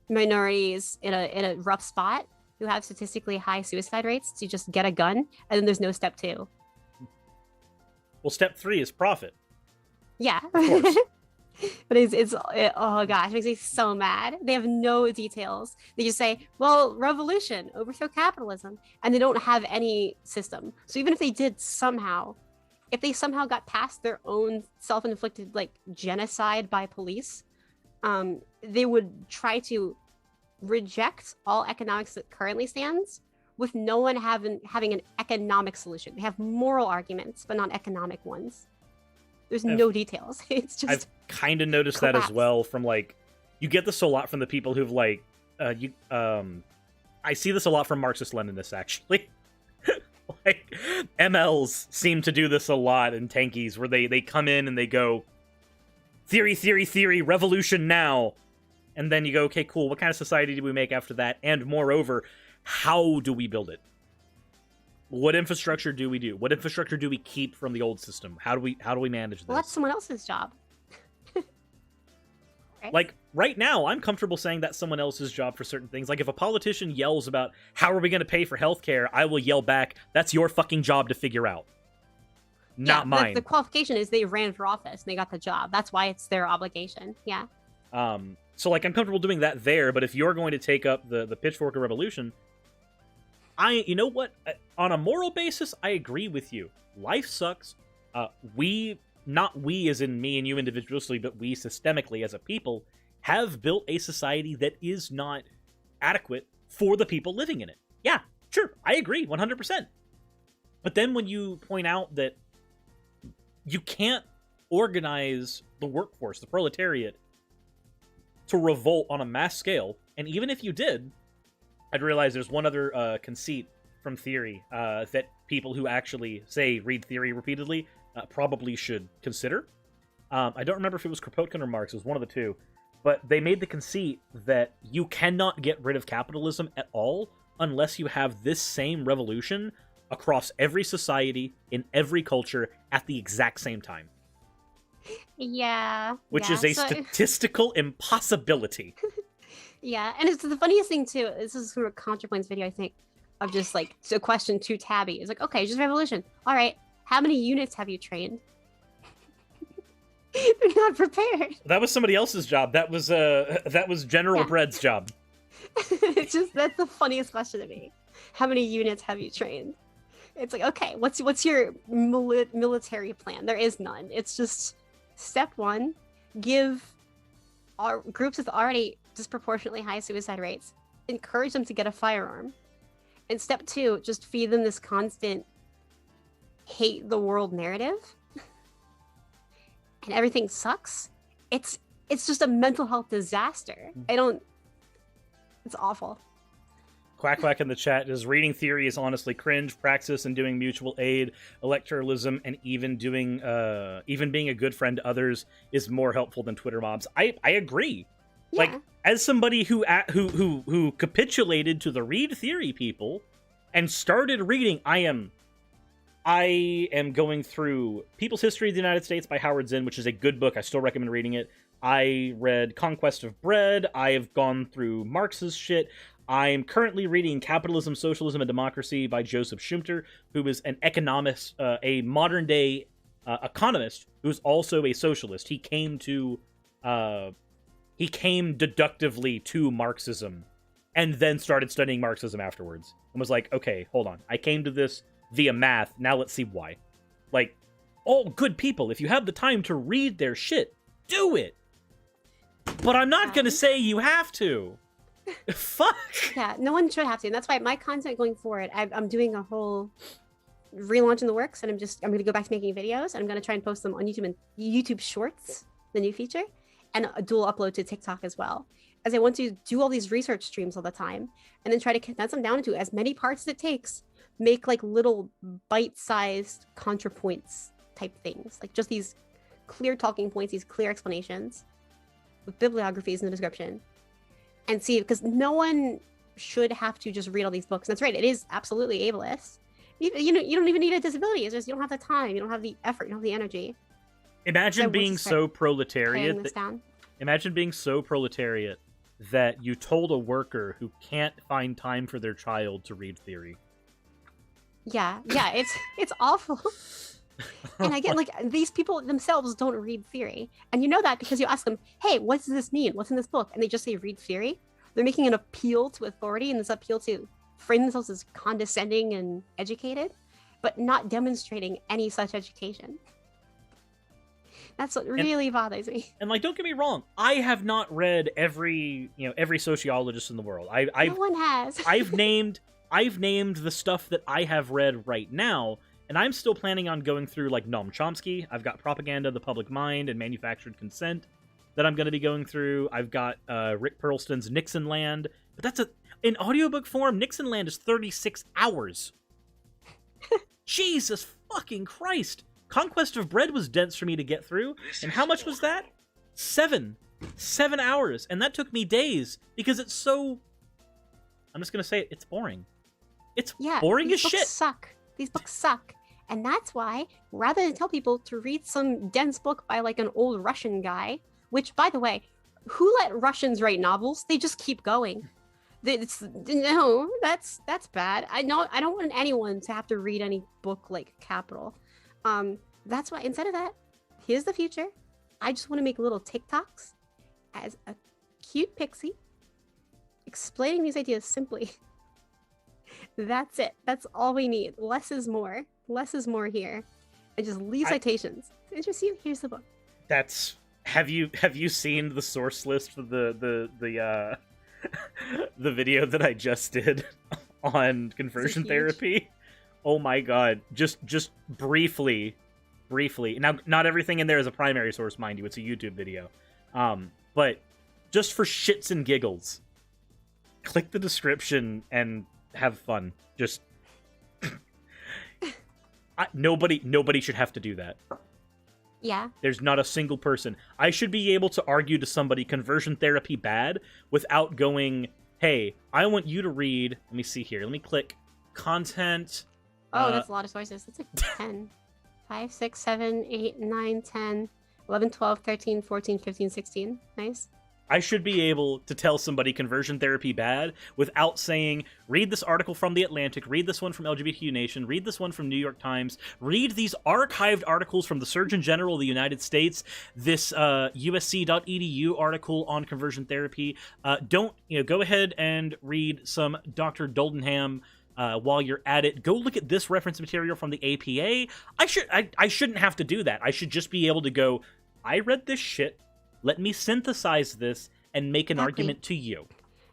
minorities in a rough spot who have statistically high suicide rates to just get a gun, and then there's no step 2. Well, step 3 is profit. Yeah. Of course. But oh gosh, it makes me so mad. They have no details. They just say, well, revolution, overthrow capitalism, and they don't have any system. So even if they did somehow, if they somehow got past their own self-inflicted like genocide by police, they would try to reject all economics that currently stands with no one having an economic solution. They have moral arguments, but not economic ones. There's no details. It's just I've kind of noticed that as well from, like, you get this a lot from the people who've, like, I see this a lot from Marxist-Leninists, actually. Like, MLs seem to do this a lot in tankies, where they come in and they go, theory, theory, theory, revolution now. And then you go, okay, cool, what kind of society do we make after that? And moreover, how do we build it? What infrastructure do we do? What infrastructure do we keep from the old system? How do we manage this? Well, that's someone else's job. Right? Like, right now, I'm comfortable saying that's someone else's job for certain things. Like, if a politician yells about, how are we going to pay for healthcare? I will yell back, that's your fucking job to figure out. Not mine. The qualification is they ran for office and they got the job. That's why it's their obligation. Yeah. So, like, I'm comfortable doing that there, but if you're going to take up the pitchfork of revolution, you know what? On a moral basis, I agree with you. Life sucks. Not we as in me and you individually, but we systemically as a people have built a society that is not adequate for the people living in it. Yeah, sure, I agree, 100%. But then when you point out that you can't organize the workforce, the proletariat, to revolt on a mass scale, and even if you did, I'd realize there's one other conceit from theory that people who actually, say, read theory repeatedly probably should consider. I don't remember if it was Kropotkin or Marx, it was one of the two, but they made the conceit that you cannot get rid of capitalism at all unless you have this same revolution across every society, in every culture, at the exact same time. Yeah. Which is a statistical impossibility. Yeah, and it's the funniest thing too. This is from a ContraPoints video, I think, of just like a question to Tabby. It's like, okay, just revolution. All right, how many units have you trained? They're not prepared. That was somebody else's job. That was General Bread's job. It's just that's the funniest question to me. How many units have you trained? It's like, okay, what's your military plan? There is none. It's just step 1, give our groups with already disproportionately high suicide rates, encourage them to get a firearm. And step 2, just feed them this constant hate the world narrative. And everything sucks. It's it's just a mental health disaster. It's awful. Quack in the chat is reading theory is honestly cringe. Praxis and doing mutual aid, electoralism, and even being a good friend to others is more helpful than Twitter mobs. I agree. Yeah. Like, as somebody who capitulated to the read theory people and started reading, I am going through People's History of the United States by Howard Zinn, which is a good book. I still recommend reading it. I read Conquest of Bread. I have gone through Marx's shit. I'm currently reading Capitalism, Socialism, and Democracy by Joseph Schumpeter, who is an economist, a modern-day economist who's also a socialist. He came deductively to Marxism and then started studying Marxism afterwards and was like, okay, hold on. I came to this via math. Now let's see why. Like, all good people, if you have the time to read their shit, do it. But I'm not going to say you have to. Fuck. Yeah, no one should have to. And that's why my content going forward, I'm doing a whole relaunch in the works, and I'm going to go back to making videos, and I'm going to try and post them on YouTube and YouTube Shorts, the new feature, and a dual upload to TikTok as well. As I want to do all these research streams all the time, and then try to condense them down into as many parts as it takes, make like little bite-sized contrapoints type things, like just these clear talking points, these clear explanations with bibliographies in the description, and see, because no one should have to just read all these books. And that's right, it is absolutely ableist. You don't even need a disability. It's just you don't have the time, you don't have the effort, you don't have the energy. Imagine being so proletariat. Imagine being so proletariat that you told a worker who can't find time for their child to read theory. Yeah, it's awful. And again, like, these people themselves don't read theory. And you know that because you ask them, hey, what does this mean? What's in this book? And they just say, read theory. They're making an appeal to authority, and this appeal to frame themselves as condescending and educated, but not demonstrating any such education. That's what really bothers me. And like, don't get me wrong, I have not read every sociologist in the world. No one has. I've named the stuff that I have read right now. And I'm still planning on going through, like, Noam Chomsky. I've got Propaganda, the Public Mind, and Manufactured Consent that I'm going to be going through. I've got Rick Perlston's Nixon Land. But that's in audiobook form, Nixon Land is 36 hours. Jesus fucking Christ. Conquest of Bread was dense for me to get through. And how much was that? 7 hours. And that took me days because it's so... I'm just going to say it. It's boring. It's boring as shit. These books suck. And that's why, rather than tell people to read some dense book by like an old Russian guy, which, by the way, who let Russians write novels? They just keep going. No, that's bad. I don't want anyone to have to read any book like Capital. That's why, instead of that, here's the future. I just want to make little TikToks as a cute pixie explaining these ideas simply. That's it. That's all we need. Less is more. Less is more here. And just leave citations. To interest you, here's the book. That's... Have you seen the source list for the the video that I just did on conversion therapy? Oh my god. Just briefly. Now, not everything in there is a primary source, mind you. It's a YouTube video. But just for shits and giggles, click the description and have fun. Just nobody should have to do that. Yeah. There's not a single person. I should be able to argue to somebody conversion therapy bad without going, hey, I want you to read. Let me see here. Let me click content. Oh, that's a lot of sources. That's like 10. 5, 6, 7, 8, 9, 10, 11, 12, 13, 14, 15, 16. Nice. I should be able to tell somebody conversion therapy bad without saying, read this article from The Atlantic, read this one from LGBTQ Nation, read this one from New York Times, read these archived articles from the Surgeon General of the United States, this usc.edu article on conversion therapy. Go ahead and read some Dr. Doldenham while you're at it. Go look at this reference material from the APA. I shouldn't have to do that. I should just be able to go, I read this shit. Let me synthesize this and make an argument to you.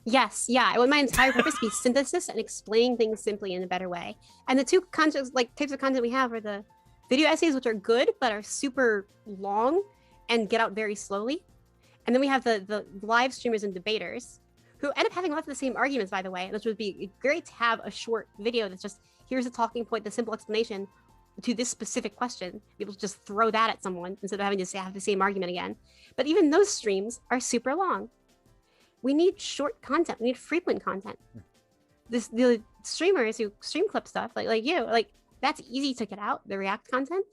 Yes, yeah. I want my entire purpose to be synthesis and explaining things simply in a better way. And the two types of content we have are the video essays, which are good but are super long and get out very slowly, And then we have the live streamers and debaters who end up having lots of the same arguments, by the way. And this would be great to have a short video that's just, here's a talking point, the simple explanation to this specific question. People just throw that at someone instead of having to have the same argument again. But even those streams are super long. We need short content. We need frequent content. The streamers who stream clip stuff, like you, like that's easy to get out, the React content,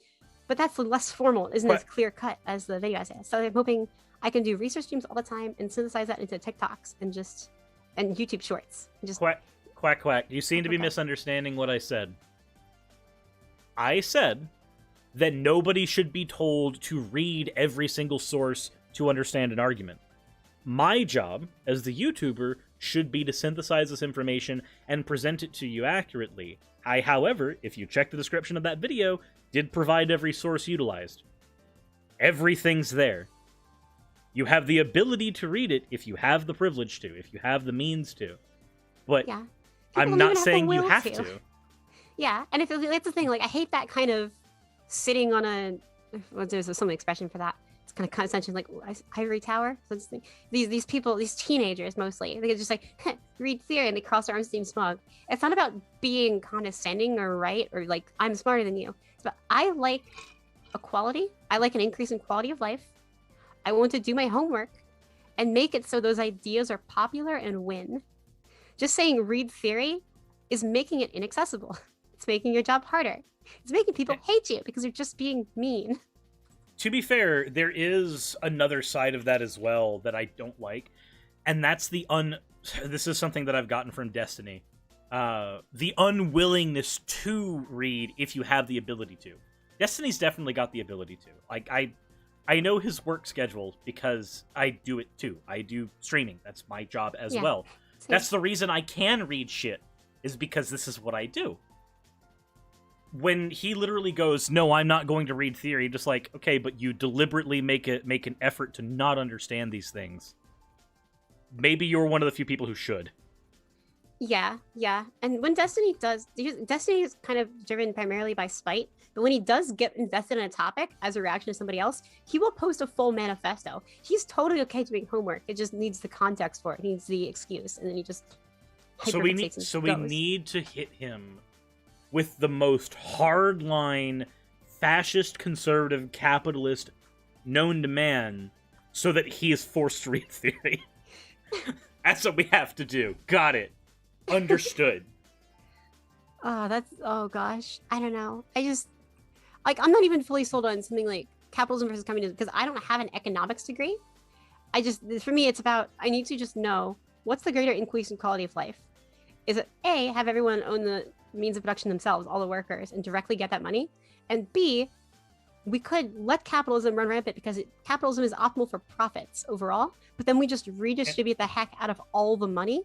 but that's less formal, isn't as clear cut as the video essay. So I'm hoping I can do research streams all the time and synthesize that into TikToks and YouTube shorts. Just quack, quack, quack. You seem to be misunderstanding what I said. I said that nobody should be told to read every single source to understand an argument. My job as the YouTuber should be to synthesize this information and present it to you accurately. I, however, if you check the description of that video, did provide every source utilized. Everything's there. You have the ability to read it if you have the privilege to, if you have the means to. But yeah. I'm not saying you have to. Yeah, and if that's the thing, like I hate that kind of sitting on a, well, there's some expression for that. It's kind of condescension, like ivory tower. So these people, these teenagers mostly, they just like read theory and they cross their arms, seem smug. It's not about being condescending or right or like I'm smarter than you. It's about I like equality. I like an increase in quality of life. I want to do my homework and make it so those ideas are popular and win. Just saying read theory is making it inaccessible. It's making your job harder. It's making people hate you because you're just being mean. To be fair, there is another side of that as well that I don't like, and that's this is something that I've gotten from Destiny. The unwillingness to read if you have the ability to. Destiny's definitely got the ability to. Like, I know his work schedule because I do it too. I do streaming. That's my job as well. Same. That's the reason I can read shit, is because this is what I do. When he literally goes, no, I'm not going to read theory, just like, okay, but you deliberately make an effort to not understand these things. Maybe you're one of the few people who should. Yeah. And when Destiny is kind of driven primarily by spite, but when he does get invested in a topic as a reaction to somebody else, he will post a full manifesto. He's totally okay doing homework. It just needs the context for it. He needs the excuse, and then he just So we need to hit him with the most hardline, fascist, conservative, capitalist known to man, so that he is forced to read theory. That's what we have to do. Got it. Understood. Oh gosh. I don't know. I'm not even fully sold on something like capitalism versus communism because I don't have an economics degree. For me, it's about, I need to just know what's the greater increase in quality of life. Is it A, have everyone own the means of production themselves, all the workers, and directly get that money? And B, we could let capitalism run rampant because capitalism is optimal for profits overall, but then we just redistribute the heck out of all the money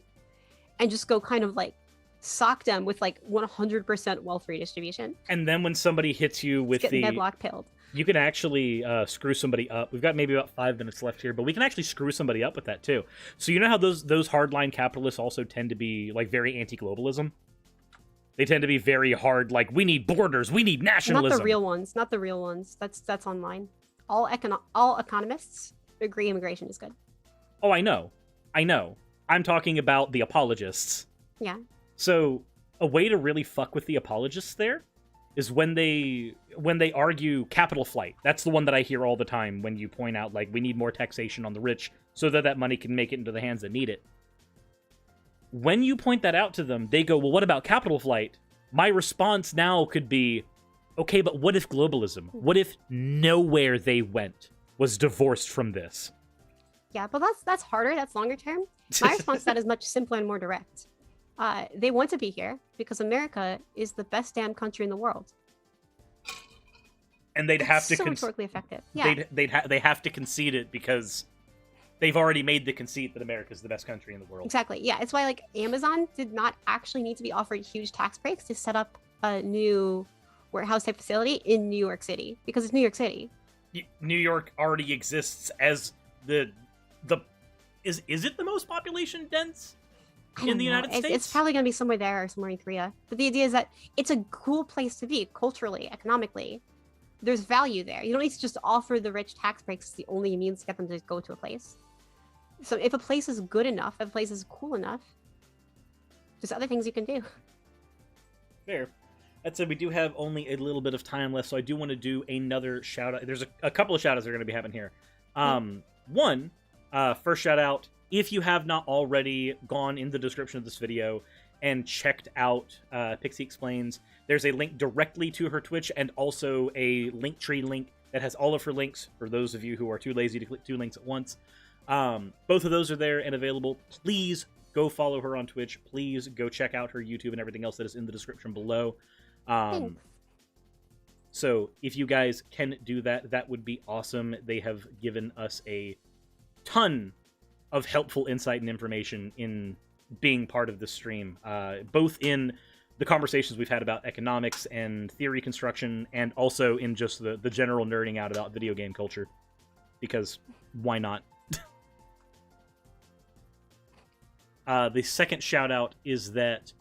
and just go kind of like sock them with like 100% wealth redistribution. And then when somebody hits you with the bedlock pilled, you can actually screw somebody up. We've got maybe about 5 minutes left here, but we can actually screw somebody up with that too. So you know how those hardline capitalists also tend to be like very anti-globalism? They tend to be very hard, like, we need borders, we need nationalism. Not the real ones. That's online. All economists agree immigration is good. Oh, I know. I'm talking about the apologists. Yeah. So a way to really fuck with the apologists there is when they argue capital flight. That's the one that I hear all the time when you point out, like, we need more taxation on the rich so that money can make it into the hands that need it. When you point that out to them, they go, well, what about capital flight? My response now could be, okay, but what if globalism? What if nowhere they went was divorced from this? Yeah, but that's harder. That's longer term. My response to that is much simpler and more direct. They want to be here because America is the best damn country in the world. And they'd have to rhetorically effective. Yeah. They have to concede it because they've already made the conceit that America is the best country in the world. Exactly. Yeah, it's why like Amazon did not actually need to be offered huge tax breaks to set up a new warehouse type facility in New York City because it's New York City. New York already exists as the is it the most population dense in the United States? It's probably going to be somewhere there or somewhere in Korea. But the idea is that it's a cool place to be culturally, economically. there's value there. You don't need to just offer the rich tax breaks as the only means to get them to go to a place. So if a place is good enough, if a place is cool enough, there's other things you can do. Fair. That said, we do have only a little bit of time left, so I do want to do another shout out. There's a couple of shout outs that are going to be happening here. One, first shout out, if you have not already gone in the description of this video and checked out Pixiexplains, there's a link directly to her Twitch and also a Linktree link that has all of her links for those of you who are too lazy to click 2 links at once. Both of those are there and available. Please go follow her on Twitch. Please go check out her YouTube and everything else that is in the description below. So if you guys can do that, that would be awesome. They have given us a ton of helpful insight and information in being part of this stream, both in the conversations we've had about economics and theory construction, and also in just the general nerding out about video game culture, because why not? The second shout out is that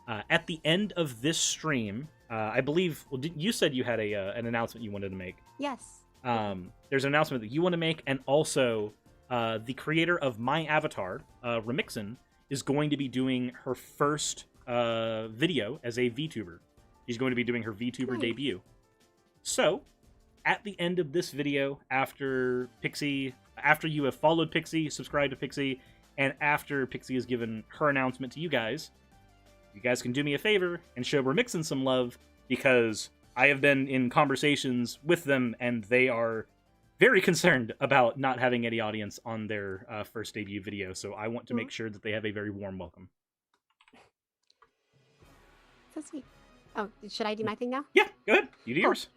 at the end of this stream, I believe, well, you said you had an announcement you wanted to make. Yes. There's an announcement that you want to make, and also the creator of my avatar, Rimixen, is going to be doing her first video as a VTuber. She's going to be doing her VTuber debut. So, at the end of this video, after you have followed Pixie, subscribed to Pixie, and after Pixie has given her announcement to you guys can do me a favor and show Rimixen some love, because I have been in conversations with them, and they are very concerned about not having any audience on their first debut video, so I want to make sure that they have a very warm welcome. So sweet. Oh, should I do my thing now? Yeah, go ahead. You do yours.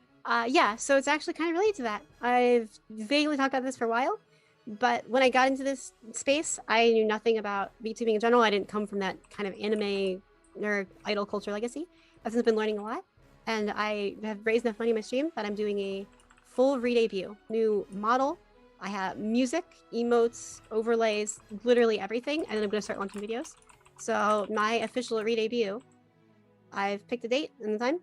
Yeah, so it's actually kind of related to that. I've vaguely talked about this for a while, but when I got into this space, I knew nothing about VTubing in general. I didn't come from that kind of anime nerd idol culture legacy. I've since been learning a lot, and I have raised enough money in my stream that I'm doing a full re-debut. New model. I have music, emotes, overlays, literally everything, and then I'm going to start launching videos. So my official re-debut, I've picked a date and the time.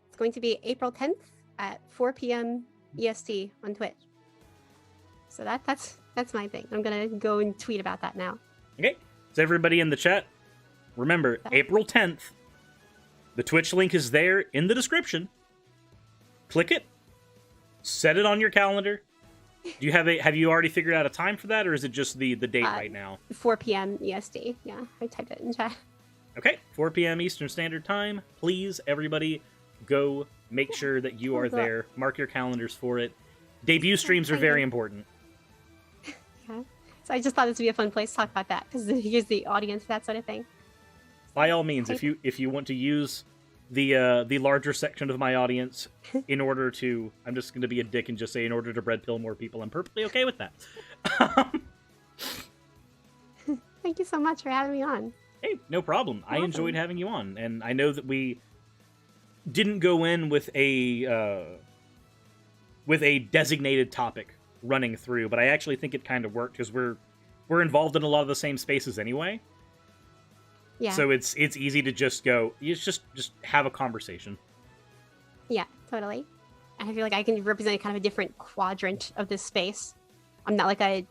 It's going to be April 10th at 4 p.m. EST on Twitch. So that's my thing. I'm going to go and tweet about that now. Okay. So everybody in the chat, remember, April 10th, the Twitch link is there in the description. Click it. Set it on your calendar. Do you have you already figured out a time for that, or is it just the date right now? 4 p.m. EST. Yeah, I typed it in chat. Okay, 4 p.m. Eastern Standard Time. Please, everybody, go make sure that you are there. Mark your calendars for it. Debut streams are very important. Yeah. So I just thought this would be a fun place to talk about that, because here's the audience, that sort of thing. By all means, if you want to use the larger section of my audience in order to, I'm just going to be a dick and just say in order to red pill more people, I'm perfectly okay with that. Thank you so much for having me on. Hey, no problem. I enjoyed having you on, and I know that we didn't go in with a designated topic running through, but I actually think it kind of worked, because we're involved in a lot of the same spaces anyway. Yeah. So it's easy to just go, just have a conversation. Yeah, totally. I feel like I can represent kind of a different quadrant of this space. I'm not like a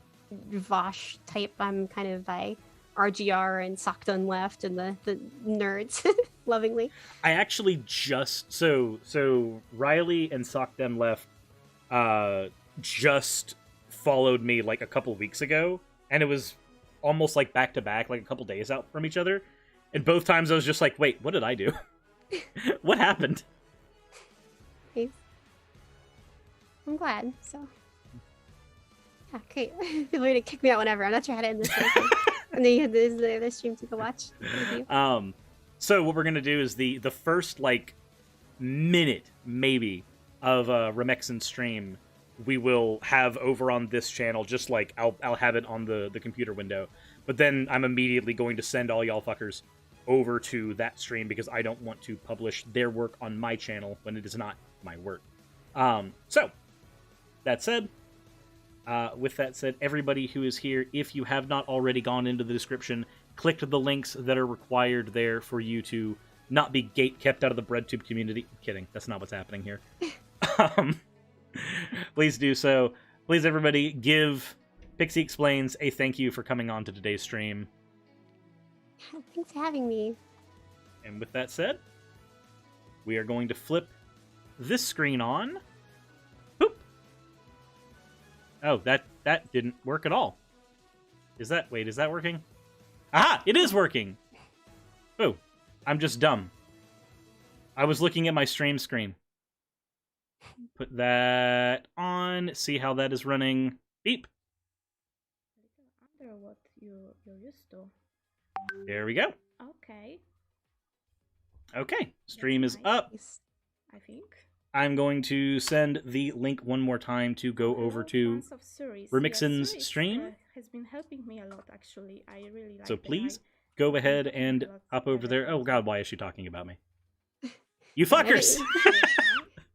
Vosh type. I'm kind of a RGR and Sockdon left, and the nerds, lovingly. I actually so Riley and Sockdem left just followed me like a couple weeks ago, and it was almost like back to back, like a couple days out from each other. And both times I was just like, wait, what did I do? What happened? Nice. I'm glad. So, yeah, great. People are gonna kick me out whenever. I'm not sure how to end this. And then you had the stream to go watch. So what we're gonna do is the first like minute maybe of Rimixen's stream we will have over on this channel. Just like I'll have it on the computer window, but then I'm immediately going to send all y'all fuckers over to that stream, because I don't want to publish their work on my channel when it is not my work. So that said, with that said, everybody who is here, if you have not already gone into the description, clicked the links that are required there for you to not be kept out of the BreadTube community. Kidding, that's not what's happening here. Please do so. Please, everybody, give Pixie Explains a thank you for coming on to today's stream. Thanks for having me. And with that said, we are going to flip this screen on. Boop. Oh, that didn't work at all. Is that working? Aha! It is working! Oh, I'm just dumb. I was looking at my stream screen. Put that on. See how that is running. Beep. Under what you're used to. There we go. Okay. Okay, stream is Nice. up. I think. I'm going to send the link one more time to go over to Rimixen's stream. Has been helping me a lot, actually. I really like So them. please go ahead and hop over there. Oh god, why is she talking about me? You fuckers!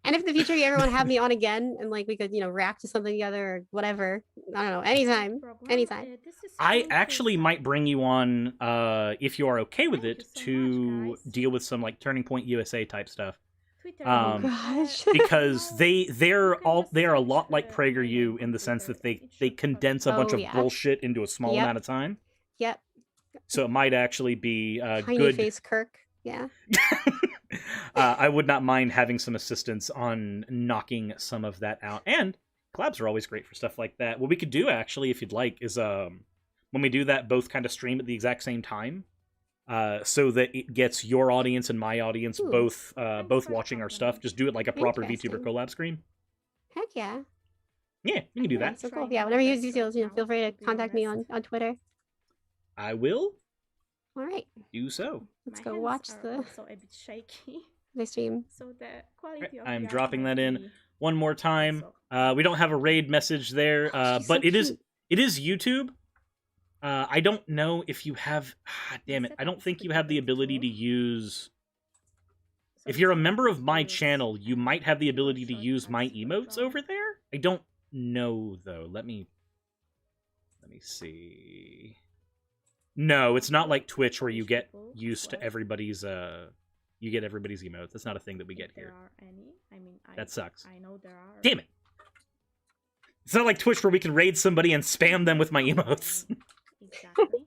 And if in the future you ever want to have me on again and like we could, react to something together or whatever, I don't know, anytime. I actually might bring you on, if you are okay with it, to deal with some like Turning Point USA type stuff. Gosh. Because they are a lot like PragerU in the sense that they condense a bunch of bullshit into a small amount of time. Yep. So it might actually be Tiny good. face Kirk. Yeah. I would not mind having some assistance on knocking some of that out. And collabs are always great for stuff like that. What we could do, actually, if you'd like, is when we do that, both kind of stream at the exact same time, so that it gets your audience and my audience both watching our stuff. Just do it like a proper VTuber collab stream. Heck yeah. Yeah, you can do that. So cool. Yeah, whenever you use details, feel free to contact me on Twitter. I will. All right. Do so. Let's go watch the a bit shaky. The stream. So the quality of I'm dropping that in one more time. We don't have a raid message there, but it is YouTube. I don't know if you have. Damn it! I don't think you have the ability to use. If you're a member of my channel, you might have the ability to use my emotes over there. I don't know though. Let me see. No, it's not like Twitch where you get used to everybody's you get everybody's emotes. That's not a thing that we get here. That sucks. I know there are. Damn it. It's not like Twitch where we can raid somebody and spam them with my emotes. Exactly.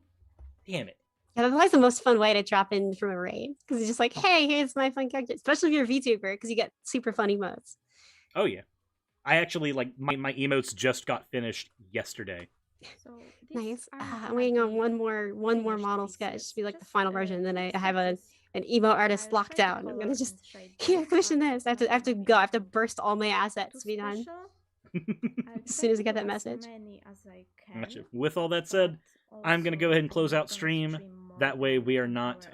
Damn it. Yeah, that's always the most fun way to drop in from a raid. Because it's just like, hey, here's my fun character. Especially if you're a VTuber, because you get super fun emotes. Oh, yeah. I actually, my emotes just got finished yesterday. So nice. I'm waiting on one more model sketch to be like the final version. Then I have an emo artist locked down. I'm gonna just commission this. I have to go. I have to burst all my assets to be done as soon as I get that message. Gotcha. With all that said, I'm gonna go ahead and close out stream. That way we are not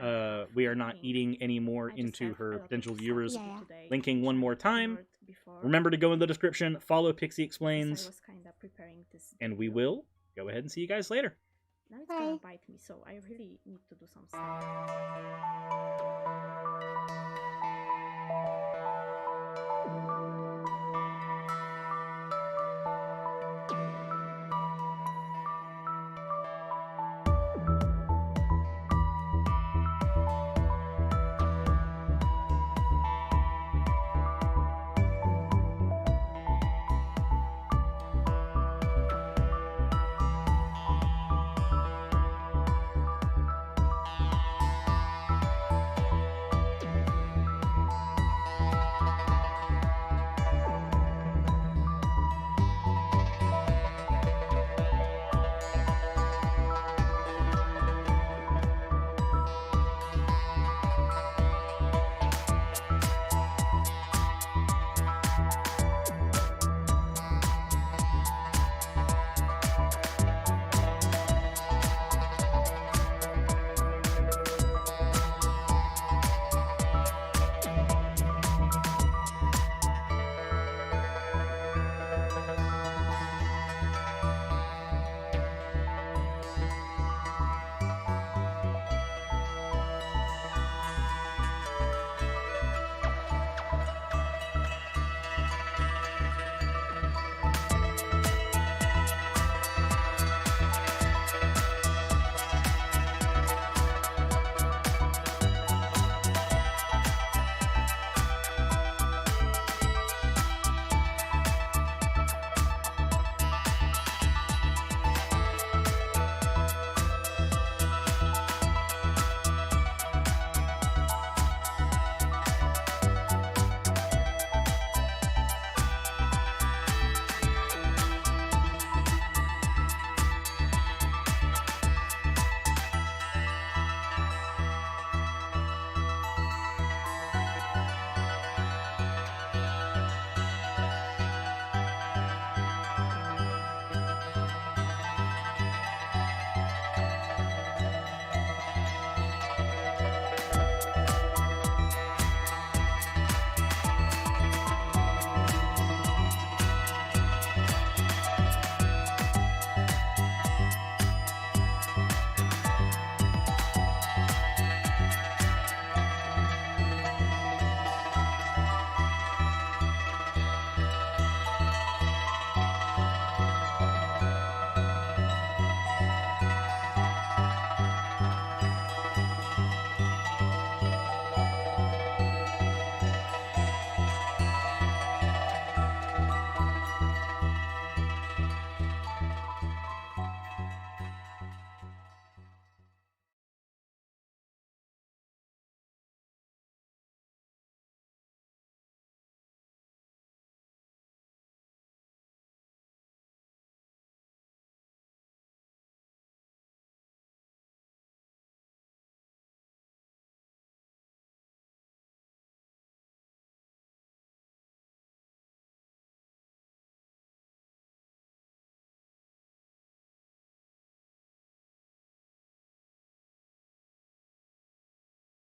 eating any more into her potential viewers. Yeah. Linking one more time. Remember to go in the description, follow Pixie Explains, and we will go ahead and see you guys later. Now it's gonna bite me, so I really need to do some stuff.